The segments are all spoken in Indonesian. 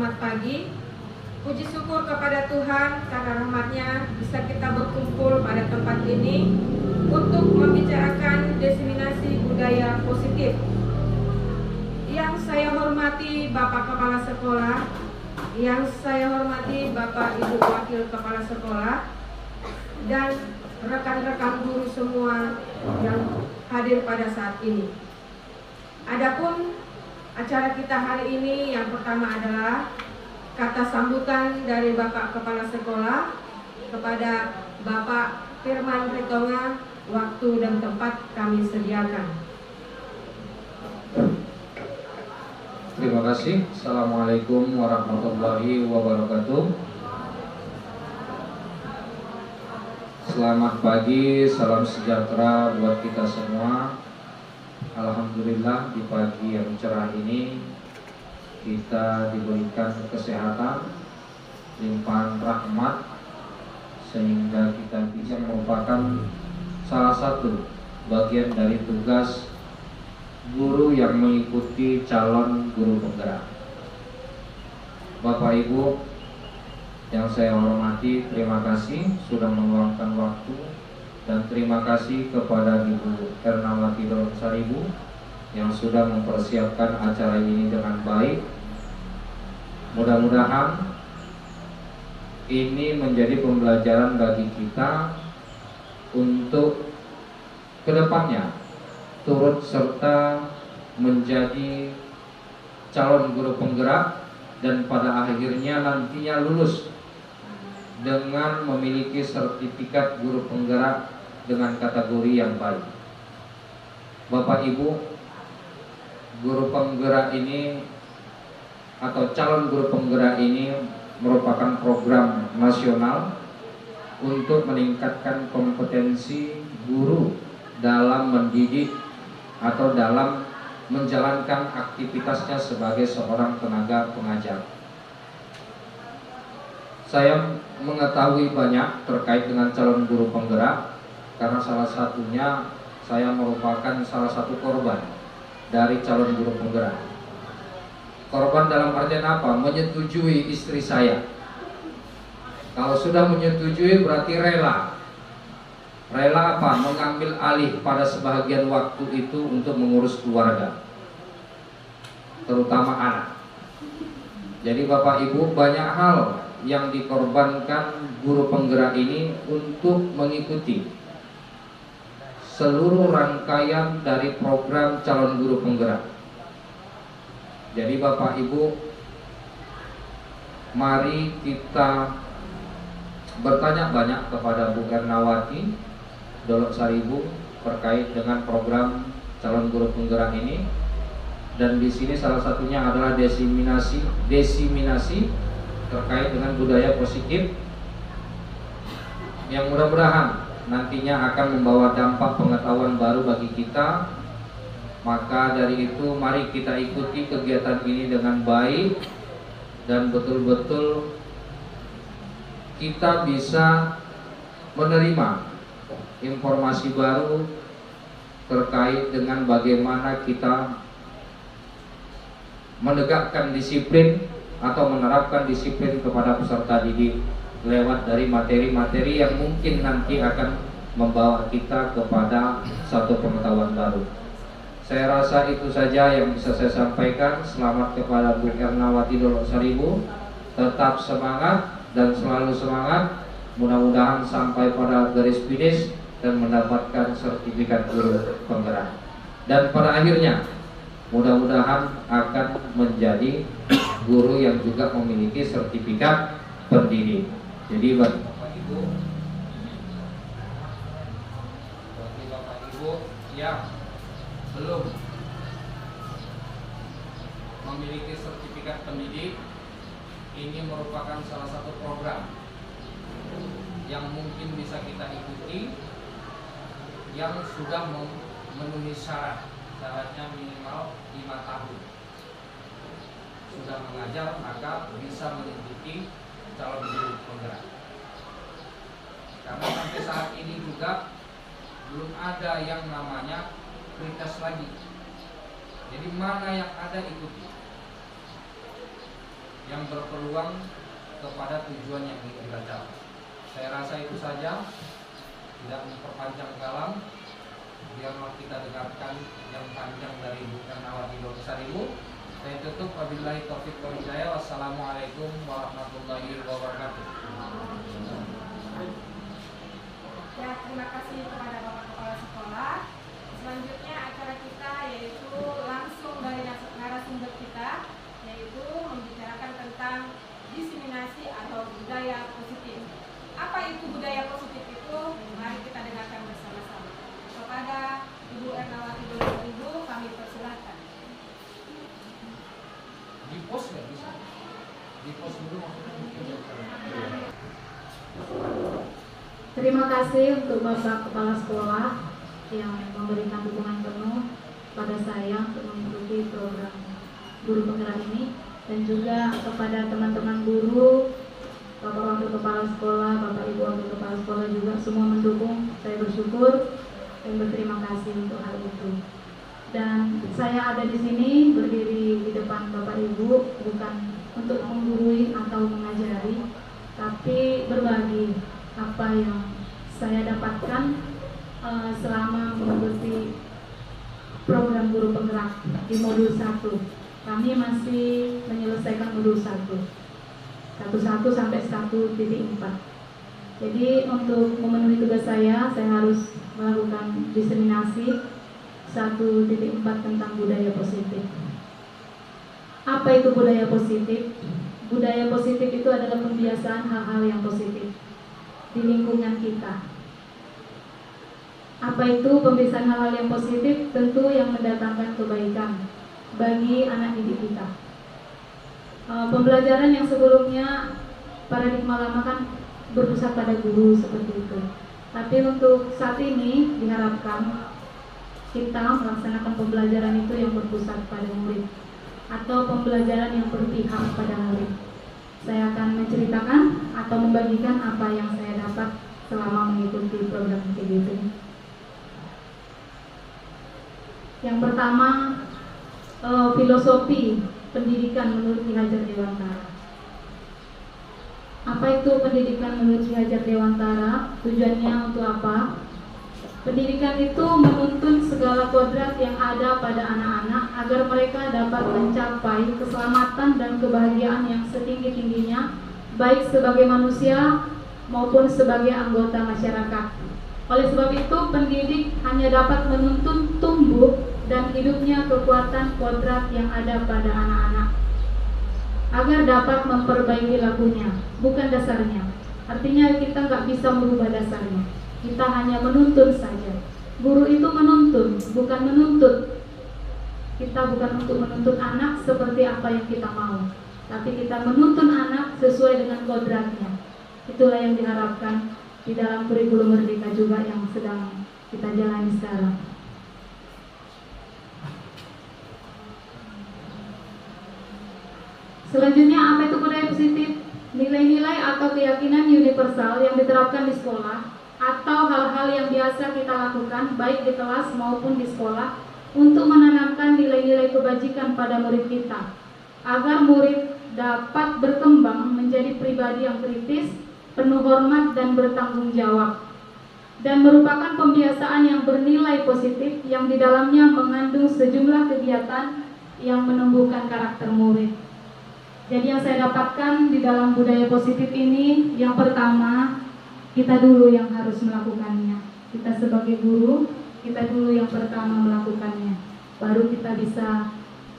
selamat pagi. Puji syukur kepada Tuhan karena rahmat-Nya bisa kita berkumpul pada tempat ini untuk membicarakan diseminasi budaya positif. Yang saya hormati Bapak Kepala Sekolah, yang saya hormati Bapak Ibu Wakil Kepala Sekolah, dan rekan-rekan guru semua yang hadir pada saat ini. Adapun acara kita hari ini yang pertama adalah kata sambutan dari Bapak Kepala Sekolah kepada Bapak Firman Ritonga. Waktu dan tempat kami sediakan. Terima kasih. Assalamualaikum warahmatullahi wabarakatuh. Selamat pagi, salam sejahtera buat kita semua. Alhamdulillah di pagi yang cerah ini kita diberikan kesehatan, limpahan rahmat, sehingga kita bisa merupakan salah satu bagian dari tugas guru yang mengikuti calon guru penggerak. Bapak Ibu yang saya hormati, terima kasih sudah meluangkan waktu, dan terima kasih kepada Ibu Ernawati Dolok-Saribu yang sudah mempersiapkan acara ini dengan baik. Mudah-mudahan ini menjadi pembelajaran bagi kita untuk kedepannya turut serta menjadi calon guru penggerak dan pada akhirnya nantinya lulus dengan memiliki sertifikat guru penggerak dengan kategori yang baik. Bapak Ibu, guru penggerak ini atau calon guru penggerak ini merupakan program nasional untuk meningkatkan kompetensi guru dalam mendidik atau dalam menjalankan aktivitasnya sebagai seorang tenaga pengajar. Saya mengetahui banyak terkait dengan calon guru penggerak karena salah satunya saya merupakan salah satu korban dari calon guru penggerak. Korban dalam artian apa? Menyetujui istri saya. Kalau sudah menyetujui berarti rela. Rela apa? Mengambil alih pada sebahagian waktu itu untuk mengurus keluarga, terutama anak. Jadi Bapak Ibu, banyak hal yang dikorbankan guru penggerak ini untuk mengikuti seluruh rangkaian dari program calon guru penggerak. Jadi Bapak Ibu, mari kita bertanya banyak kepada Bu Ernawati Dolok-Saribu terkait dengan program calon guru penggerak ini. Dan di sini salah satunya adalah diseminasi terkait dengan budaya positif yang mudah-mudahan nantinya akan membawa dampak pengetahuan baru bagi kita. Maka dari itu mari kita ikuti kegiatan ini dengan baik dan betul-betul kita bisa menerima informasi baru terkait dengan bagaimana kita menegakkan disiplin atau menerapkan disiplin kepada peserta didik lewat dari materi-materi yang mungkin nanti akan membawa kita kepada satu pengetahuan baru. Saya rasa itu saja yang bisa saya sampaikan. Selamat kepada Bu Ernawati Dolok-Saribu. Tetap semangat dan selalu semangat. Mudah-mudahan sampai pada garis finish dan mendapatkan sertifikat guru penggerak. Dan pada akhirnya mudah-mudahan akan menjadi guru yang juga memiliki sertifikat pendidik. Jadi bagi Bapak Ibu yang belum memiliki sertifikat pendidik, ini merupakan salah satu program yang mungkin bisa kita ikuti, yang sudah memenuhi syaratnya minimal 5 tahun sudah mengajar, maka bisa mengikuti calon guru penggerak. Karena sampai saat ini juga belum ada yang namanya prioritas lagi. Jadi mana yang ada ikuti. yang berpeluang kepada tujuan yang ingin kita capai. Saya rasa itu saja, tidak memperpanjang kalam. Biarlah kita dengarkan yang panjang dari Ibu Ernawati Besar Ibu. Saya tutup, wabillahi taufiq wal hidayah. Wassalamualaikum warahmatullahi wabarakatuh. Ya, terima kasih kepada Bapak Kepala Sekolah. Selanjutnya acara kita yaitu langsung dari narasumber kita, yaitu membicarakan tentang diseminasi atau budaya positif. Apa itu budaya positif itu? Mari kita dengarkan bersama-sama. Kepada Ibu Ernawati Besar Ibu, kami persilahkan. Di pos nggak bisa? Di pos dulu maksudnya. Terima kasih untuk Bapak Kepala Sekolah yang memberikan dukungan penuh pada saya untuk mengikuti program guru penggerak ini, dan juga kepada teman-teman guru, Bapak Wakil Kepala Sekolah, Bapak Ibu Wakil Kepala Sekolah juga semua mendukung. Saya bersyukur dan berterima kasih untuk hal itu. Dan saya ada di sini berdiri di depan Bapak Ibu bukan untuk menggurui atau mengajari, tapi berbagi apa yang saya dapatkan selama mengikuti program guru penggerak di modul 1. Kami masih menyelesaikan modul 1 sampai 1.4. Jadi untuk memenuhi tugas saya harus melakukan diseminasi 1.4 tentang budaya positif. Apa itu budaya positif? Budaya positif itu adalah pembiasaan hal-hal yang positif di lingkungan kita. Apa itu pembiasaan hal-hal yang positif? Tentu yang mendatangkan kebaikan bagi anak didik kita. Pembelajaran yang sebelumnya paradigma lama kan berpusat pada guru seperti itu. Tapi untuk saat ini diharapkan kita melaksanakan pembelajaran itu yang berpusat pada murid atau pembelajaran yang berpihak pada murid. Saya akan menceritakan atau membagikan apa yang saya dapat selama mengikuti program KGP. Yang pertama, filosofi pendidikan menurut Ki Hajar Dewantara. Apa itu pendidikan menurut Ki Hajar Dewantara? Tujuannya untuk apa? Pendidikan itu menuntun segala kodrat yang ada pada anak-anak agar mereka dapat mencapai keselamatan dan kebahagiaan yang setinggi-tingginya, baik sebagai manusia maupun sebagai anggota masyarakat. Oleh sebab itu, pendidik hanya dapat menuntun tumbuh dan hidupnya kekuatan kodrat yang ada pada anak-anak agar dapat memperbaiki lakunya, bukan dasarnya. Artinya kita nggak bisa merubah dasarnya, kita hanya menuntun saja. Guru itu menuntun, bukan menuntut. Kita bukan untuk menuntut anak seperti apa yang kita mau, tapi kita menuntun anak sesuai dengan kodratnya. Itulah yang diharapkan di dalam kurikulum Merdeka juga yang sedang kita jalani sekarang. Selanjutnya, apa itu budaya positif? Nilai-nilai atau keyakinan universal yang diterapkan di sekolah atau hal-hal yang biasa kita lakukan baik di kelas maupun di sekolah untuk menanamkan nilai-nilai kebajikan pada murid kita agar murid dapat berkembang menjadi pribadi yang kritis, penuh hormat dan bertanggung jawab, dan merupakan pembiasaan yang bernilai positif yang di dalamnya mengandung sejumlah kegiatan yang menumbuhkan karakter murid. Jadi yang saya dapatkan di dalam budaya positif ini, yang pertama, kita dulu yang harus melakukannya. Kita sebagai guru, kita dulu yang pertama melakukannya. Baru kita bisa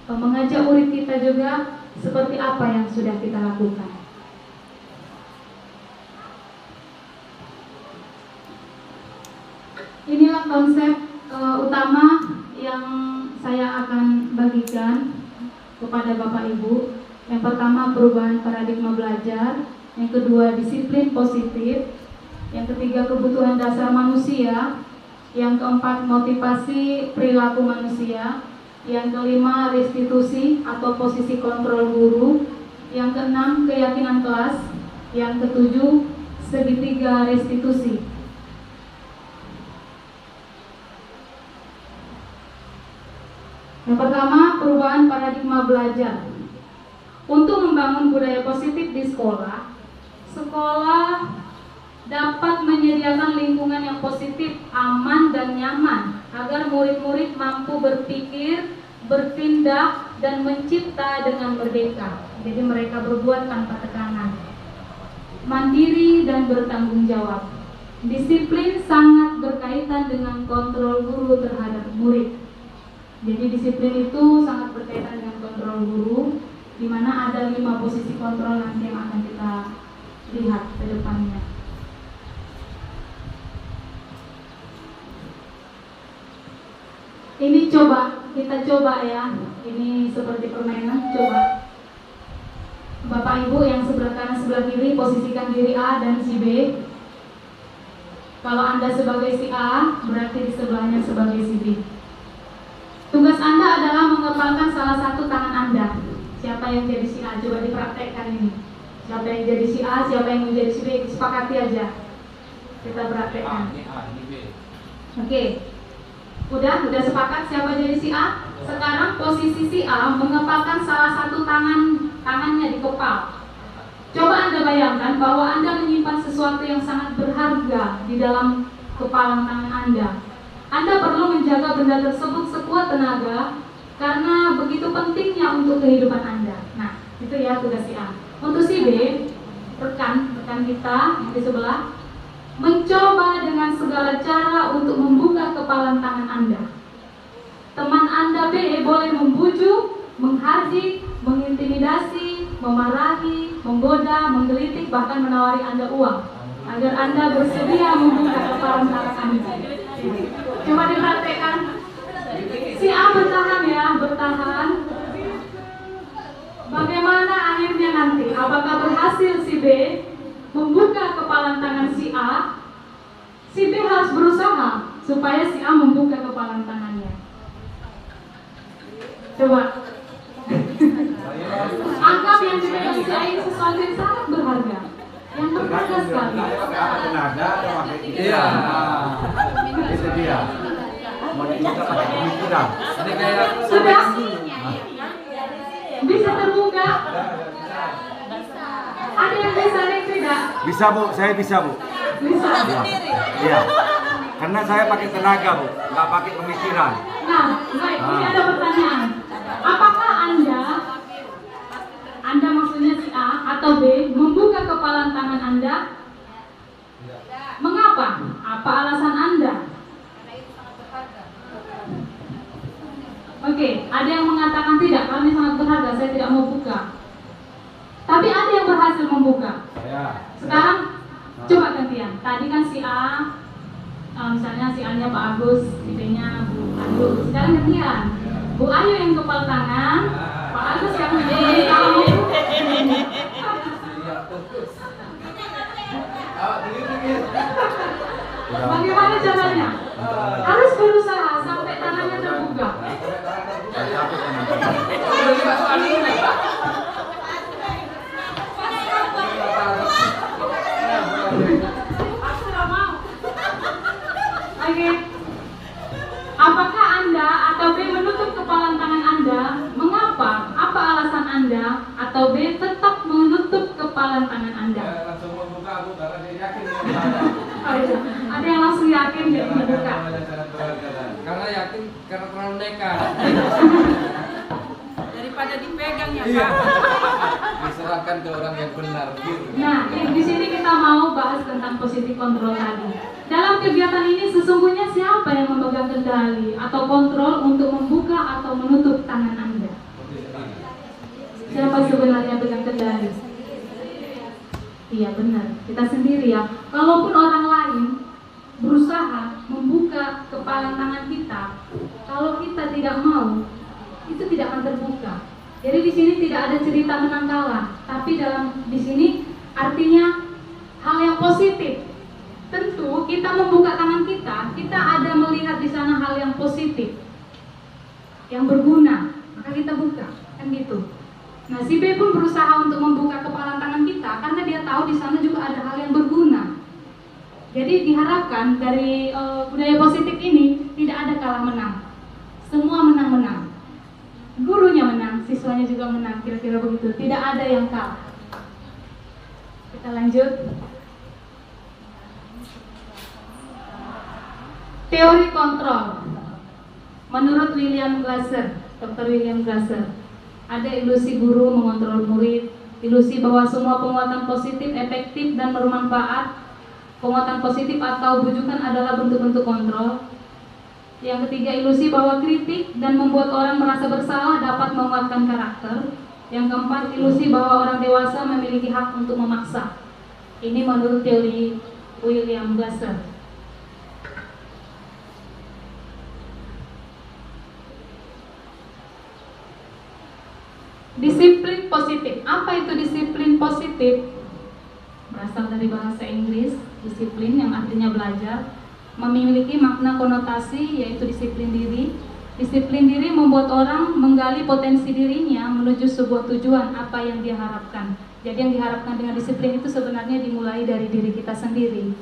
mengajak murid kita juga seperti apa yang sudah kita lakukan. Inilah konsep utama yang saya akan bagikan kepada Bapak Ibu. Yang pertama, perubahan paradigma belajar. Yang kedua, disiplin positif. Yang ketiga, kebutuhan dasar manusia. Yang keempat, motivasi perilaku manusia. Yang kelima, restitusi atau posisi kontrol guru. Yang keenam, keyakinan kelas. Yang ketujuh, segitiga restitusi. Yang pertama, perubahan paradigma belajar. Untuk membangun budaya positif di sekolah, sekolah dapat menyediakan lingkungan yang positif, aman dan nyaman agar murid-murid mampu berpikir, bertindak dan mencipta dengan merdeka. Jadi mereka berbuat tanpa tekanan. Mandiri dan bertanggung jawab. Disiplin sangat berkaitan dengan kontrol guru terhadap murid. Jadi disiplin itu sangat berkaitan dengan kontrol guru, di mana ada 5 posisi kontrol nanti yang akan kita lihat ke depannya. Ini kita coba ya. Ini seperti permainan, coba. Bapak Ibu yang sebelah kanan sebelah kiri posisikan diri A dan si B. Kalau Anda sebagai si A, berarti di sebelahnya sebagai si B. Tugas Anda adalah mengepalkan salah satu tangan Anda. Siapa yang jadi si A? Coba dipraktekkan ini. Siapa yang jadi si A, siapa yang menjadi si B, sepakati aja. Kita praktekkan. Oke. Udah sepakat siapa jadi si A? Sekarang posisi si A mengepalkan salah satu tangannya di kepal. Coba Anda bayangkan bahwa Anda menyimpan sesuatu yang sangat berharga di dalam kepalan tangan Anda. Anda perlu menjaga benda tersebut sekuat tenaga karena begitu pentingnya untuk kehidupan Anda. Nah, itu ya tugas si A. Untuk si B, rekan kita yang di sebelah, mencoba dengan segala cara untuk membuka kepalan tangan Anda. Teman Anda B boleh membujuk, menghardik, mengintimidasi, memarahi, menggoda, menggelitik, bahkan menawari Anda uang agar Anda bersedia membuka kepalan tangan Anda. Coba dipraktekkan. Si A bertahan ya, bertahan. Bagaimana akhirnya nanti? Apakah berhasil si B membuka kepalan tangan si A? Si B harus berusaha supaya si A membuka kepalan tangannya. Coba. Anggap yang dipegang si A ini sesuatu yang sangat berharga, yang berharga sekali. Tenaga atau pakai pikiran? Itu dia. Kita pakai pemikiran. Sudah? Bisa terbuka? Ada yang bisa, ada yang tidak? Bisa Bu, saya bisa Bu. Bisa. Iya. Karena saya pakai tenaga Bu, nggak pakai pemikiran. Nah, baik, ini ada pertanyaan. Apakah Anda maksudnya si A atau B membuka kepalan tangan Anda? Mengapa? Apa alasan Anda? Oke, ada yang mengatakan tidak, karena ini sangat berharga, saya tidak mau buka. Tapi ada yang berhasil membuka. Sekarang coba gantian. Tadi kan si A, misalnya si A-nya Pak Agus, si B-nya Bu Ayu. Sekarang gantian. Bu Ayu yang kepal tangan, Pak Agus yang menjadi tahu. Bagaimana caranya? Harus berusaha sampai tangannya terbuka. Oke. Apakah Anda atau B menutup kepalan tangan Anda? Mengapa? Apa alasan Anda atau B tetap menutup kepalan tangan Anda? Langsung membuka Bu, karena dia yakin. Oh, iya. Ada yang langsung yakin jadi membuka. Karena yakin, karena terlalu nekat. Daripada dipegang ya Iya. Pak. Diserahkan ke orang yang benar. Nah, di sini kita mau bahas tentang positif kontrol tadi. Dalam kegiatan ini sesungguhnya siapa yang memegang kendali atau kontrol untuk membuka atau menutup tangan Anda? Siapa sebenarnya pegang kendali? Iya benar, kita sendiri ya. Kalaupun orang lain berusaha membuka kepalan tangan kita, kalau kita tidak mau, itu tidak akan terbuka. Jadi di sini tidak ada cerita menang kalah, tapi di sini artinya hal yang positif. Tentu kita membuka tangan kita ada melihat di sana hal yang positif, yang berguna, maka kita buka, kan gitu. Nah, si B pun berusaha untuk membuka kepalan tangan kita karena dia tahu di sana juga ada hal yang berguna. Jadi diharapkan dari budaya positif ini tidak ada kalah menang, semua menang-menang. Gurunya menang, siswa semuanya juga menang, kira-kira begitu. Tidak ada yang kalah. Kita lanjut. Teori kontrol. Menurut William Glasser, Dr. William Glasser, ada ilusi guru mengontrol murid, ilusi bahwa semua penguatan positif efektif dan bermanfaat. Penguatan positif atau bujukan adalah bentuk-bentuk kontrol. Yang ketiga, ilusi bahwa kritik dan membuat orang merasa bersalah dapat menguatkan karakter. Yang keempat, ilusi bahwa orang dewasa memiliki hak untuk memaksa. Ini menurut teori William Glasser. Disiplin positif. Apa itu disiplin positif? Berasal dari bahasa Inggris, disiplin yang artinya belajar, memiliki makna konotasi yaitu disiplin diri. Disiplin diri membuat orang menggali potensi dirinya menuju sebuah tujuan apa yang dia harapkan. Jadi yang diharapkan dengan disiplin itu sebenarnya dimulai dari diri kita sendiri.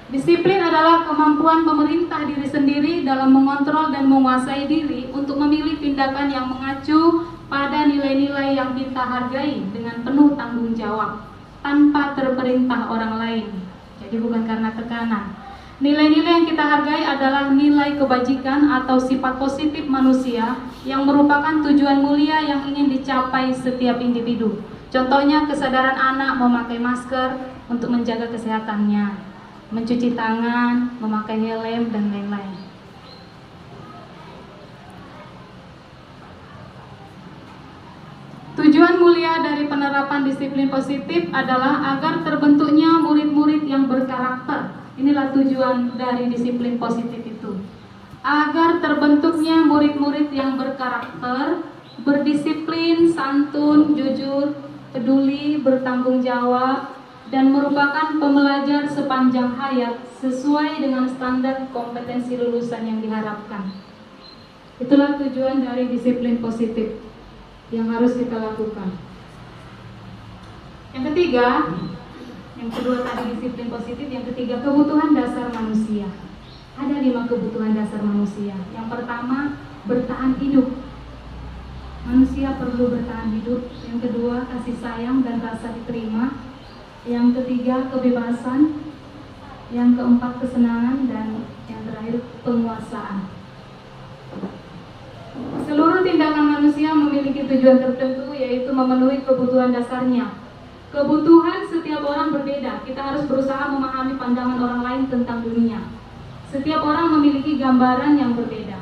Disiplin adalah kemampuan pemerintah diri sendiri dalam mengontrol dan menguasai diri untuk memilih tindakan yang mengacu pada nilai-nilai yang kita hargai dengan penuh tanggung jawab, tanpa terperintah orang lain. Jadi bukan karena tekanan. Nilai-nilai yang kita hargai adalah nilai kebajikan atau sifat positif manusia yang merupakan tujuan mulia yang ingin dicapai setiap individu. Contohnya kesadaran anak memakai masker untuk menjaga kesehatannya, mencuci tangan, memakai helm, dan lain-lain. Tujuan mulia dari penerapan disiplin positif adalah agar terbentuknya murid-murid yang berkarakter. Inilah tujuan dari disiplin positif itu. Agar terbentuknya murid-murid yang berkarakter, berdisiplin, santun, jujur, peduli, bertanggung jawab, dan merupakan pembelajar sepanjang hayat sesuai dengan standar kompetensi lulusan yang diharapkan. Itulah tujuan dari disiplin positif yang harus kita lakukan. Yang ketiga, yang kedua tadi disiplin positif, yang ketiga kebutuhan dasar manusia. Ada 5 kebutuhan dasar manusia. Yang pertama, bertahan hidup. Manusia perlu bertahan hidup. Yang kedua, kasih sayang dan rasa diterima. Yang ketiga, kebebasan. Yang keempat, kesenangan. Dan yang terakhir, penguasaan. Seluruh tindakan manusia memiliki tujuan tertentu, yaitu memenuhi kebutuhan dasarnya. Kebutuhan setiap orang berbeda. Kita harus berusaha memahami pandangan orang lain tentang dunia. Setiap orang memiliki gambaran yang berbeda.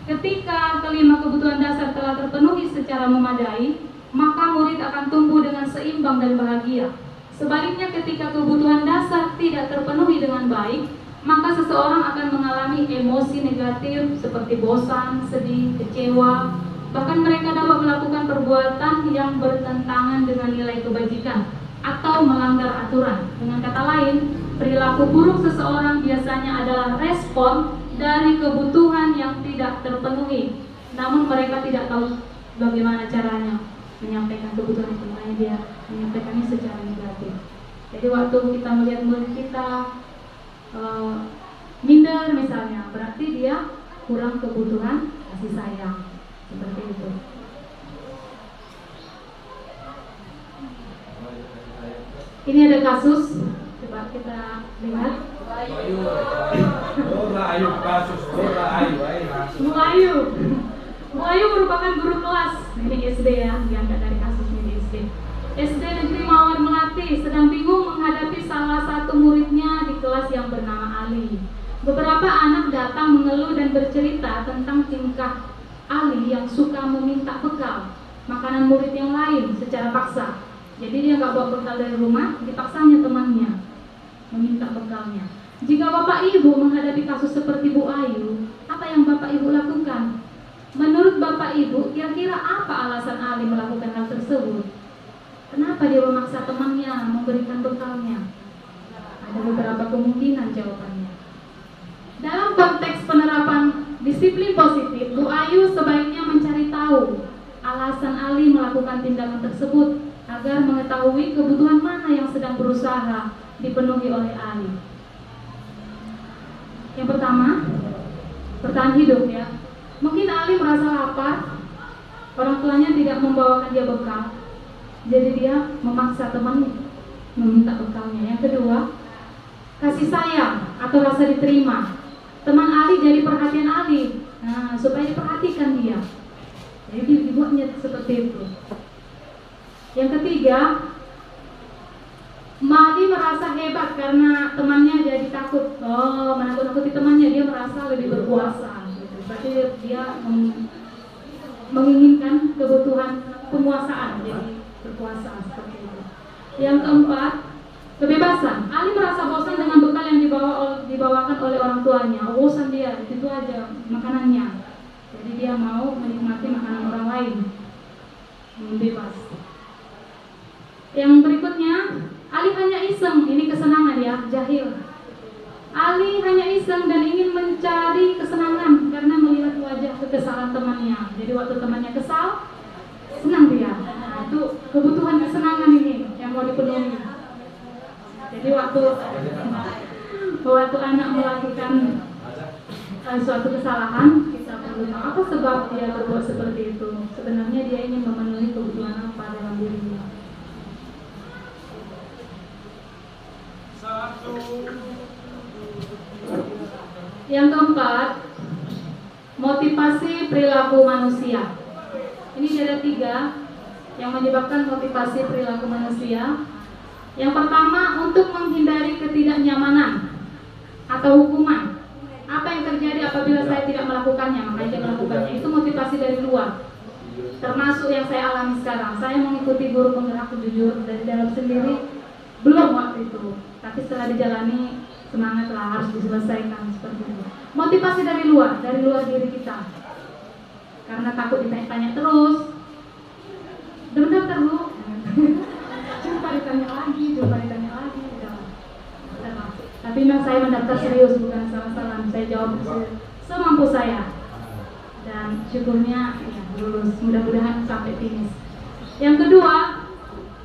Ketika kelima kebutuhan dasar telah terpenuhi secara memadai, maka murid akan tumbuh dengan seimbang dan bahagia. Sebaliknya, ketika kebutuhan dasar tidak terpenuhi dengan baik, maka seseorang akan mengalami emosi negatif seperti bosan, sedih, kecewa. Bahkan mereka dapat melakukan perbuatan yang bertentangan dengan nilai kebajikan atau melanggar aturan. Dengan kata lain, perilaku buruk seseorang biasanya adalah respon dari kebutuhan yang tidak terpenuhi. Namun mereka tidak tahu bagaimana caranya menyampaikan kebutuhan itu, makanya dia menyampaikannya secara negatif. Jadi waktu kita melihat murid kita minder misalnya, berarti dia kurang kebutuhan kasih sayang, seperti itu. Ini ada kasus, coba kita lihat. Bu Ayu merupakan guru kelas, ini SD ya, diangkat dari kasus ini SD. SD Negeri Mawar Melati sedang bingung menghadapi salah satu muridnya di kelas yang bernama Ali. Beberapa anak datang mengeluh dan bercerita tentang tingkah Ali yang suka meminta bekal makanan murid yang lain secara paksa. Jadi dia nggak bawa bekal dari rumah, dipaksanya temannya meminta bekalnya. Jika Bapak Ibu menghadapi kasus seperti Bu Ayu, apa yang Bapak Ibu lakukan? Menurut Bapak Ibu, kira-kira apa alasan Ali melakukan hal tersebut? Kenapa dia memaksa temannya memberikan bekalnya? Ada beberapa kemungkinan jawabannya. Dalam konteks penerapan disiplin positif, Bu Ayu sebaiknya mencari tahu alasan Ali melakukan tindakan tersebut agar mengetahui kebutuhan mana yang sedang berusaha dipenuhi oleh Ali. Yang pertama, bertahan hidup ya. Mungkin Ali merasa lapar, orang tuanya tidak membawakan dia bekal, jadi dia memaksa temannya meminta bekalnya. Yang kedua, kasih sayang atau rasa diterima. Teman Ali jadi perhatian Ali, supaya diperhatikan dia, jadi dibuatnya seperti itu. Yang ketiga, Ali merasa hebat karena temannya jadi takut. Menakut-nakuti temannya, dia merasa lebih berkuasa. Berarti dia menginginkan kebutuhan penguasaan, jadi berkuasa seperti itu. Yang keempat, kebebasan. Ali merasa bosan dengan bekal yang dibawakan oleh orang tuanya. Bosan dia, itu aja makanannya. Jadi dia mau menikmati makanan orang lain, bebas. Yang berikutnya, Ali hanya iseng, ini kesenangan ya, jahil. Ali hanya iseng dan ingin mencari kesenangan karena melihat wajah kekesalan temannya. Jadi waktu temannya kesal, senang dia. Itu kebutuhan kesenangan ini yang mau dipenuhi. Jadi waktu anak melakukan suatu kesalahan, kita perlu tahu apa sebab dia berbuat seperti itu. Sebenarnya dia ingin memenuhi kebutuhan apa dalam dirinya. Yang keempat, motivasi perilaku manusia. Ini ada 3 yang menyebabkan motivasi perilaku manusia. Yang pertama, untuk menghindari ketidaknyamanan atau hukuman. Apa yang terjadi apabila saya tidak melakukannya, makanya dia melakukannya. Itu motivasi dari luar. Termasuk yang saya alami sekarang. Saya mengikuti guru penggerak jujur dari dalam sendiri belum waktu itu, tapi setelah dijalani semangatlah, harus diselesaikan seperti itu. Motivasi dari luar diri kita. Karena takut ditanya-tanya terus. Bentar Bu. Jumpa ditanya lagi. Tapi memang saya mendaftar serius, bukan salah-salah. Saya jawab semampu saya. Dan syukurnya ya, lulus. Mudah-mudahan sampai finish. Yang kedua,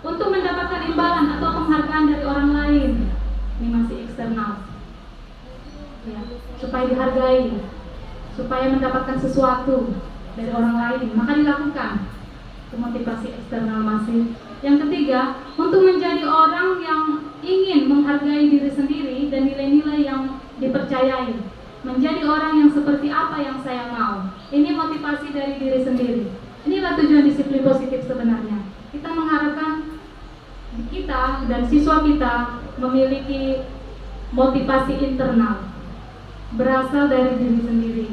untuk mendapatkan imbalan atau penghargaan dari orang lain. Ini masih eksternal ya, supaya dihargai, supaya mendapatkan sesuatu dari orang lain, maka dilakukan. Itu motivasi eksternal masih. Yang ketiga, untuk menjadi orang yang ingin menghargai diri sendiri dan nilai-nilai yang dipercayai, menjadi orang yang seperti apa yang saya mau. Ini motivasi dari diri sendiri. Inilah tujuan disiplin positif sebenarnya. Kita mengharapkan kita dan siswa kita memiliki motivasi internal berasal dari diri sendiri.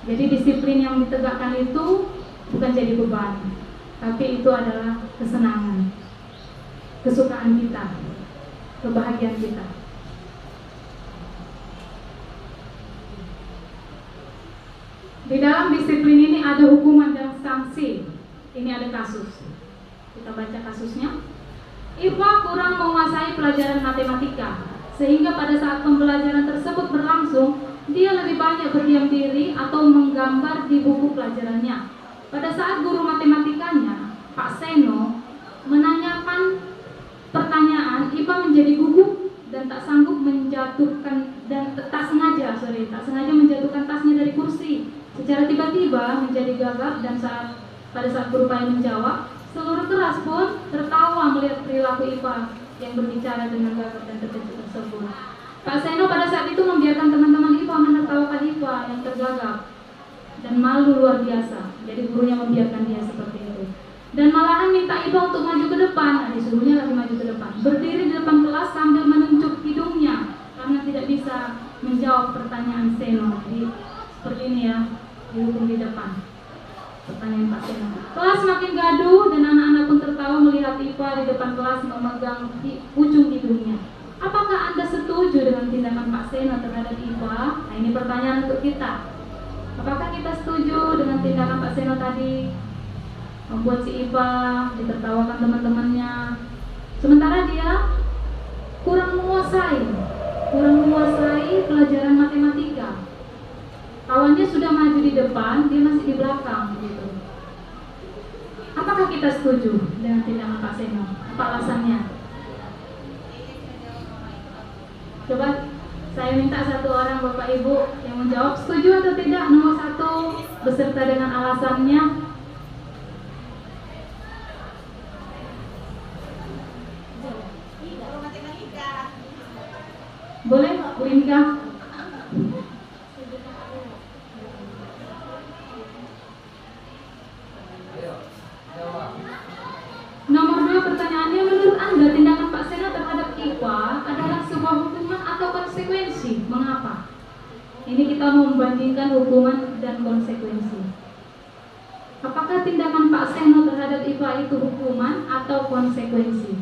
Jadi disiplin yang ditegakkan itu bukan jadi beban, tapi itu adalah kesenangan, kesukaan kita, kebahagiaan kita. Di dalam disiplin ini ada hukuman dan sanksi. Ini ada kasus. Kita baca kasusnya. Iva kurang menguasai pelajaran matematika, sehingga pada saat pembelajaran tersebut berlangsung, dia lebih banyak berdiam diri atau menggambar di buku pelajarannya. Pada saat guru matematikanya, Pak Seno, menanyakan pertanyaan, Iva menjadi gugup dan tak sanggup menjatuhkan tak sengaja menjatuhkan tasnya dari kursi. Secara tiba-tiba menjadi gagap dan pada saat berupaya menjawab, seluruh kelas pun tertawa melihat perilaku Iva yang berbicara dengan gagap dan terkejut tersebut. Pak Seno pada saat itu membiarkan teman-teman Iva menertawakan Iva yang tergagap dan malu luar biasa. Jadi gurunya membiarkan dia seperti itu. Dan malahan minta Iva untuk maju ke depan. Disuruhnya lagi maju ke depan. Berdiri di depan kelas sambil menunjuk hidungnya karena tidak bisa menjawab pertanyaan Seno. Jadi seperti ini ya, dihukum di depan. Pertanyaan Pak Seno. Kelas makin gaduh dan anak-anak pun tertawa melihat Iva di depan kelas memegang ujung hidungnya. Apakah Anda setuju dengan tindakan Pak Seno terhadap Iva? Nah, ini pertanyaan untuk kita. Apakah kita setuju dengan tindakan Pak Seno tadi? Membuat si Iva ditertawakan teman-temannya. Sementara dia kurang menguasai pelajaran matematika. Kawannya sudah maju di depan, dia masih di belakang gitu. Apakah kita setuju dengan tindakan Pak Seno? Apa alasannya? Coba Saya minta satu orang Bapak Ibu yang menjawab setuju atau tidak nomor 1 beserta dengan alasannya. Boleh Bu Inka? Nomor 2 pertanyaannya, menurut Anda tindakan Pak Seno terhadap IPA adalah sebuah hukuman atau konsekuensi? Mengapa? Ini kita membandingkan hukuman dan konsekuensi. Apakah tindakan Pak Seno terhadap IPA itu hukuman atau konsekuensi?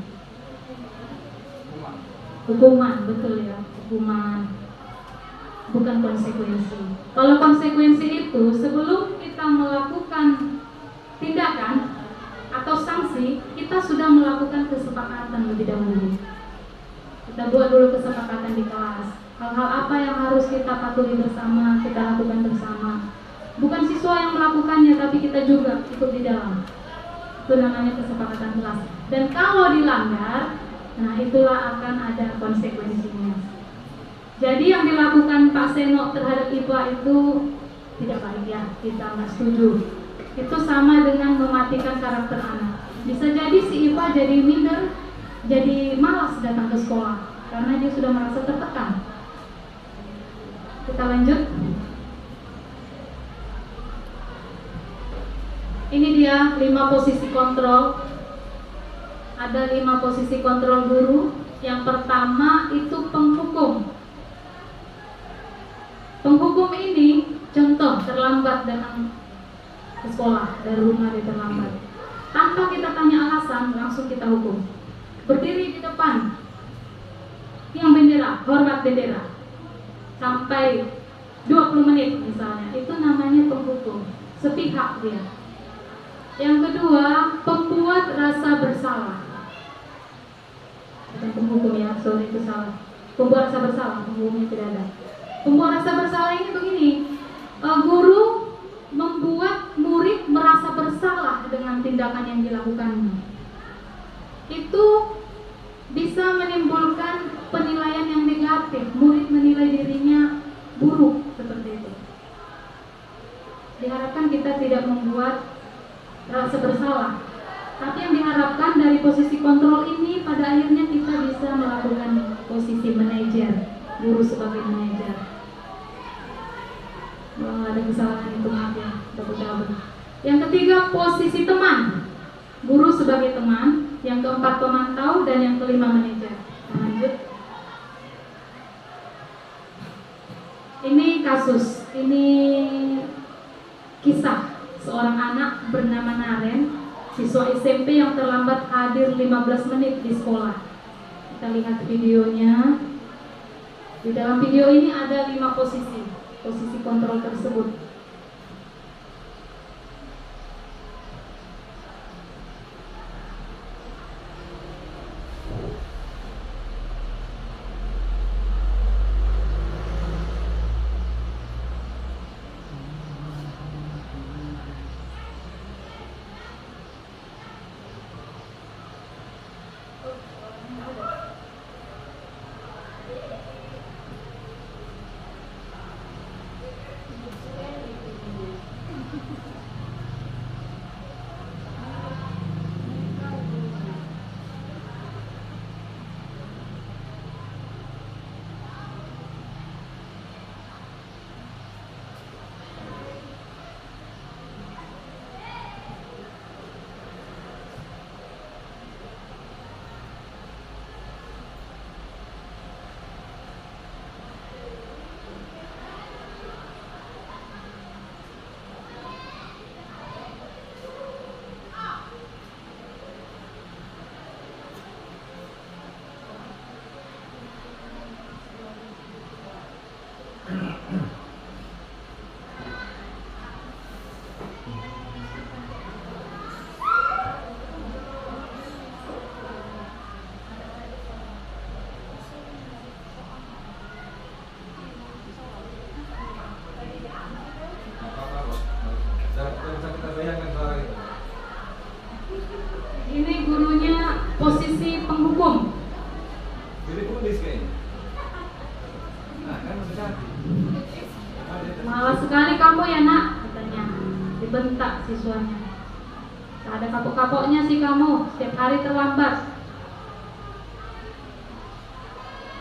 Hukuman, betul ya, hukuman. Bukan konsekuensi. Kalau konsekuensi itu sebelum kita melakukan tindakan atau sanksi, kita sudah melakukan kesepakatan lebih dahulu. Kita buat dulu kesepakatan di kelas. Hal-hal apa yang harus kita patuhi bersama, kita lakukan bersama. Bukan siswa yang melakukannya, tapi kita juga ikut di dalam. Itu namanya kesepakatan kelas. Dan kalau dilanggar, nah itulah akan ada konsekuensinya. Jadi yang dilakukan Pak Seno terhadap IPA itu tidak baik ya, kita nggak setuju. Itu sama dengan mematikan karakter anak. Bisa jadi si IPA jadi minder, jadi malas datang ke sekolah karena dia sudah merasa tertekan. Kita lanjut. Ini dia 5 posisi kontrol. Ada 5 posisi kontrol guru. Yang pertama itu penghukum. Penghukum ini contoh terlambat datang ke sekolah, dari rumah dia terlambat. Tanpa kita tanya alasan, langsung kita hukum. Berdiri di depan tiang bendera, hormat bendera sampai 20 menit misalnya, itu namanya penghukum, sepihak dia. Yang kedua, pembuat rasa bersalah. Bukan penghukum ya, sorry itu salah. Pembuat rasa bersalah, penghukumnya tidak ada. Pembuat rasa bersalah ini begini, guru membuat murid merasa bersalah dengan tindakan yang dilakukannya. Itu bisa menimbulkan penilaian yang negatif. Murid menilai dirinya buruk seperti itu. Diharapkan kita tidak membuat rasa bersalah. Tapi yang diharapkan dari posisi kontrol ini pada akhirnya kita bisa melakukan posisi manajer, guru sebagai manajer. Ada kesalahan itu, maaf ya, double. Yang ketiga, posisi teman, guru sebagai teman. Yang keempat, pemantau. Dan yang kelima, manajer. Lanjut. Ini kasus, ini kisah seorang anak bernama Naren, siswa SMP yang terlambat hadir 15 menit di sekolah. Kita lihat videonya. Di dalam video ini ada 5 posisi kontrol tersebut. bentak siswanya. Tak ada kapok-kapoknya sih kamu, setiap hari terlambat.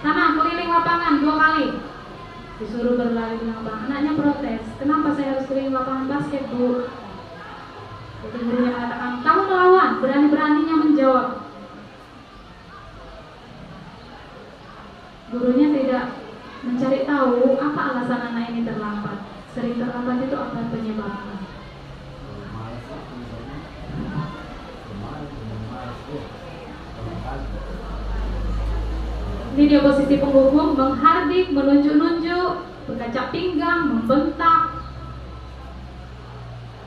Sana keliling lapangan 2 kali. Disuruh berlari di lapangan. Anaknya protes, kenapa saya harus keliling lapangan basket, Bu? Jadi gurunya mengatakan, kamu melawan, berani-beraninya menjawab. Gurunya tidak mencari tahu apa alasan anak ini terlambat. Sering terlambat itu apa penyebabnya. Ini dia posisi penghukum, menghardik, menunjuk-nunjuk, berkacak pinggang, membentak.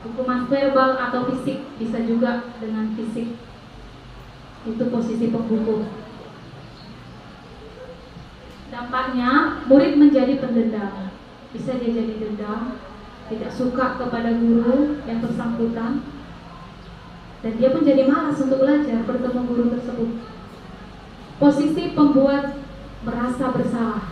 Hukuman verbal atau fisik, bisa juga dengan fisik. Itu posisi penghukum. Dampaknya, murid menjadi pendendam. Bisa dia jadi dendam, tidak suka kepada guru yang bersangkutan, dan dia pun jadi malas untuk belajar bertemu guru tersebut. Posisi pembuat merasa bersalah.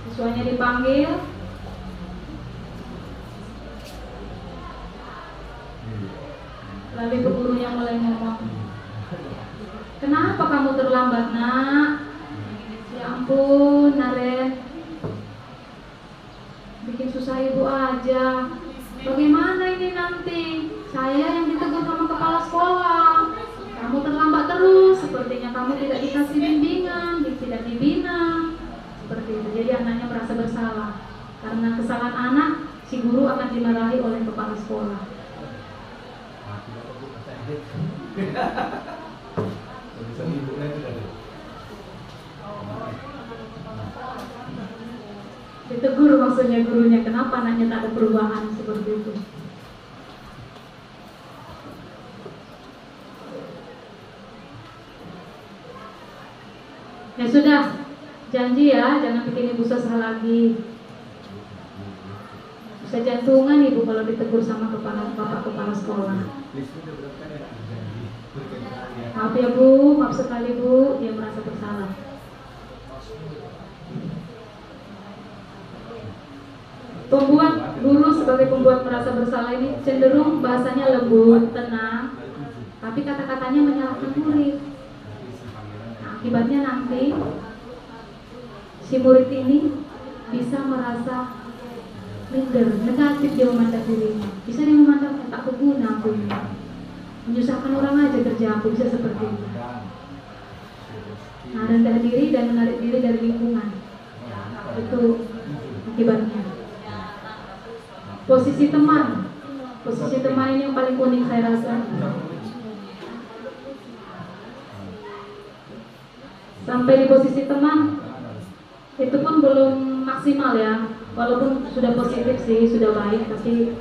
Siswanya dipanggil, lalu gurunya mulai ngomong, kenapa kamu terlambat, Nak? Ya ampun, Naren, bikin susah ibu aja. Bagaimana ini nanti? Saya yang ditegur sama kepala sekolah. Kamu terlambat terus, sepertinya kamu tidak dikasih bimbingan, tidak dibina. Seperti itu. Jadi anaknya merasa bersalah. Karena kesalahan anak, si guru akan dimarahi oleh kepala sekolah. Ditegur maksudnya gurunya, kenapa anaknya tak ada perubahan seperti itu. Ya sudah, janji ya, jangan bikin ibu susah lagi. Bisa jantungan ibu kalau ditegur sama bapak kepala sekolah. Maaf ya Bu, maaf sekali Bu, dia merasa bersalah. Pembuat guru sebagai pembuat merasa bersalah ini cenderung bahasanya lembut, tenang, tapi kata-katanya menyalahkan murid. Nah, akibatnya nanti si murid ini bisa merasa minder, negatif dia memandang dirinya. Bisa dia memandang tak berguna aku ini, menyusahkan orang aja kerja aku, bisa seperti itu. Nah, rendah diri dan menarik diri dari lingkungan, itu akibatnya. Posisi teman ini yang paling unik saya rasa. Sampai di posisi teman itu pun belum maksimal ya, walaupun sudah positif sih, sudah baik, tapi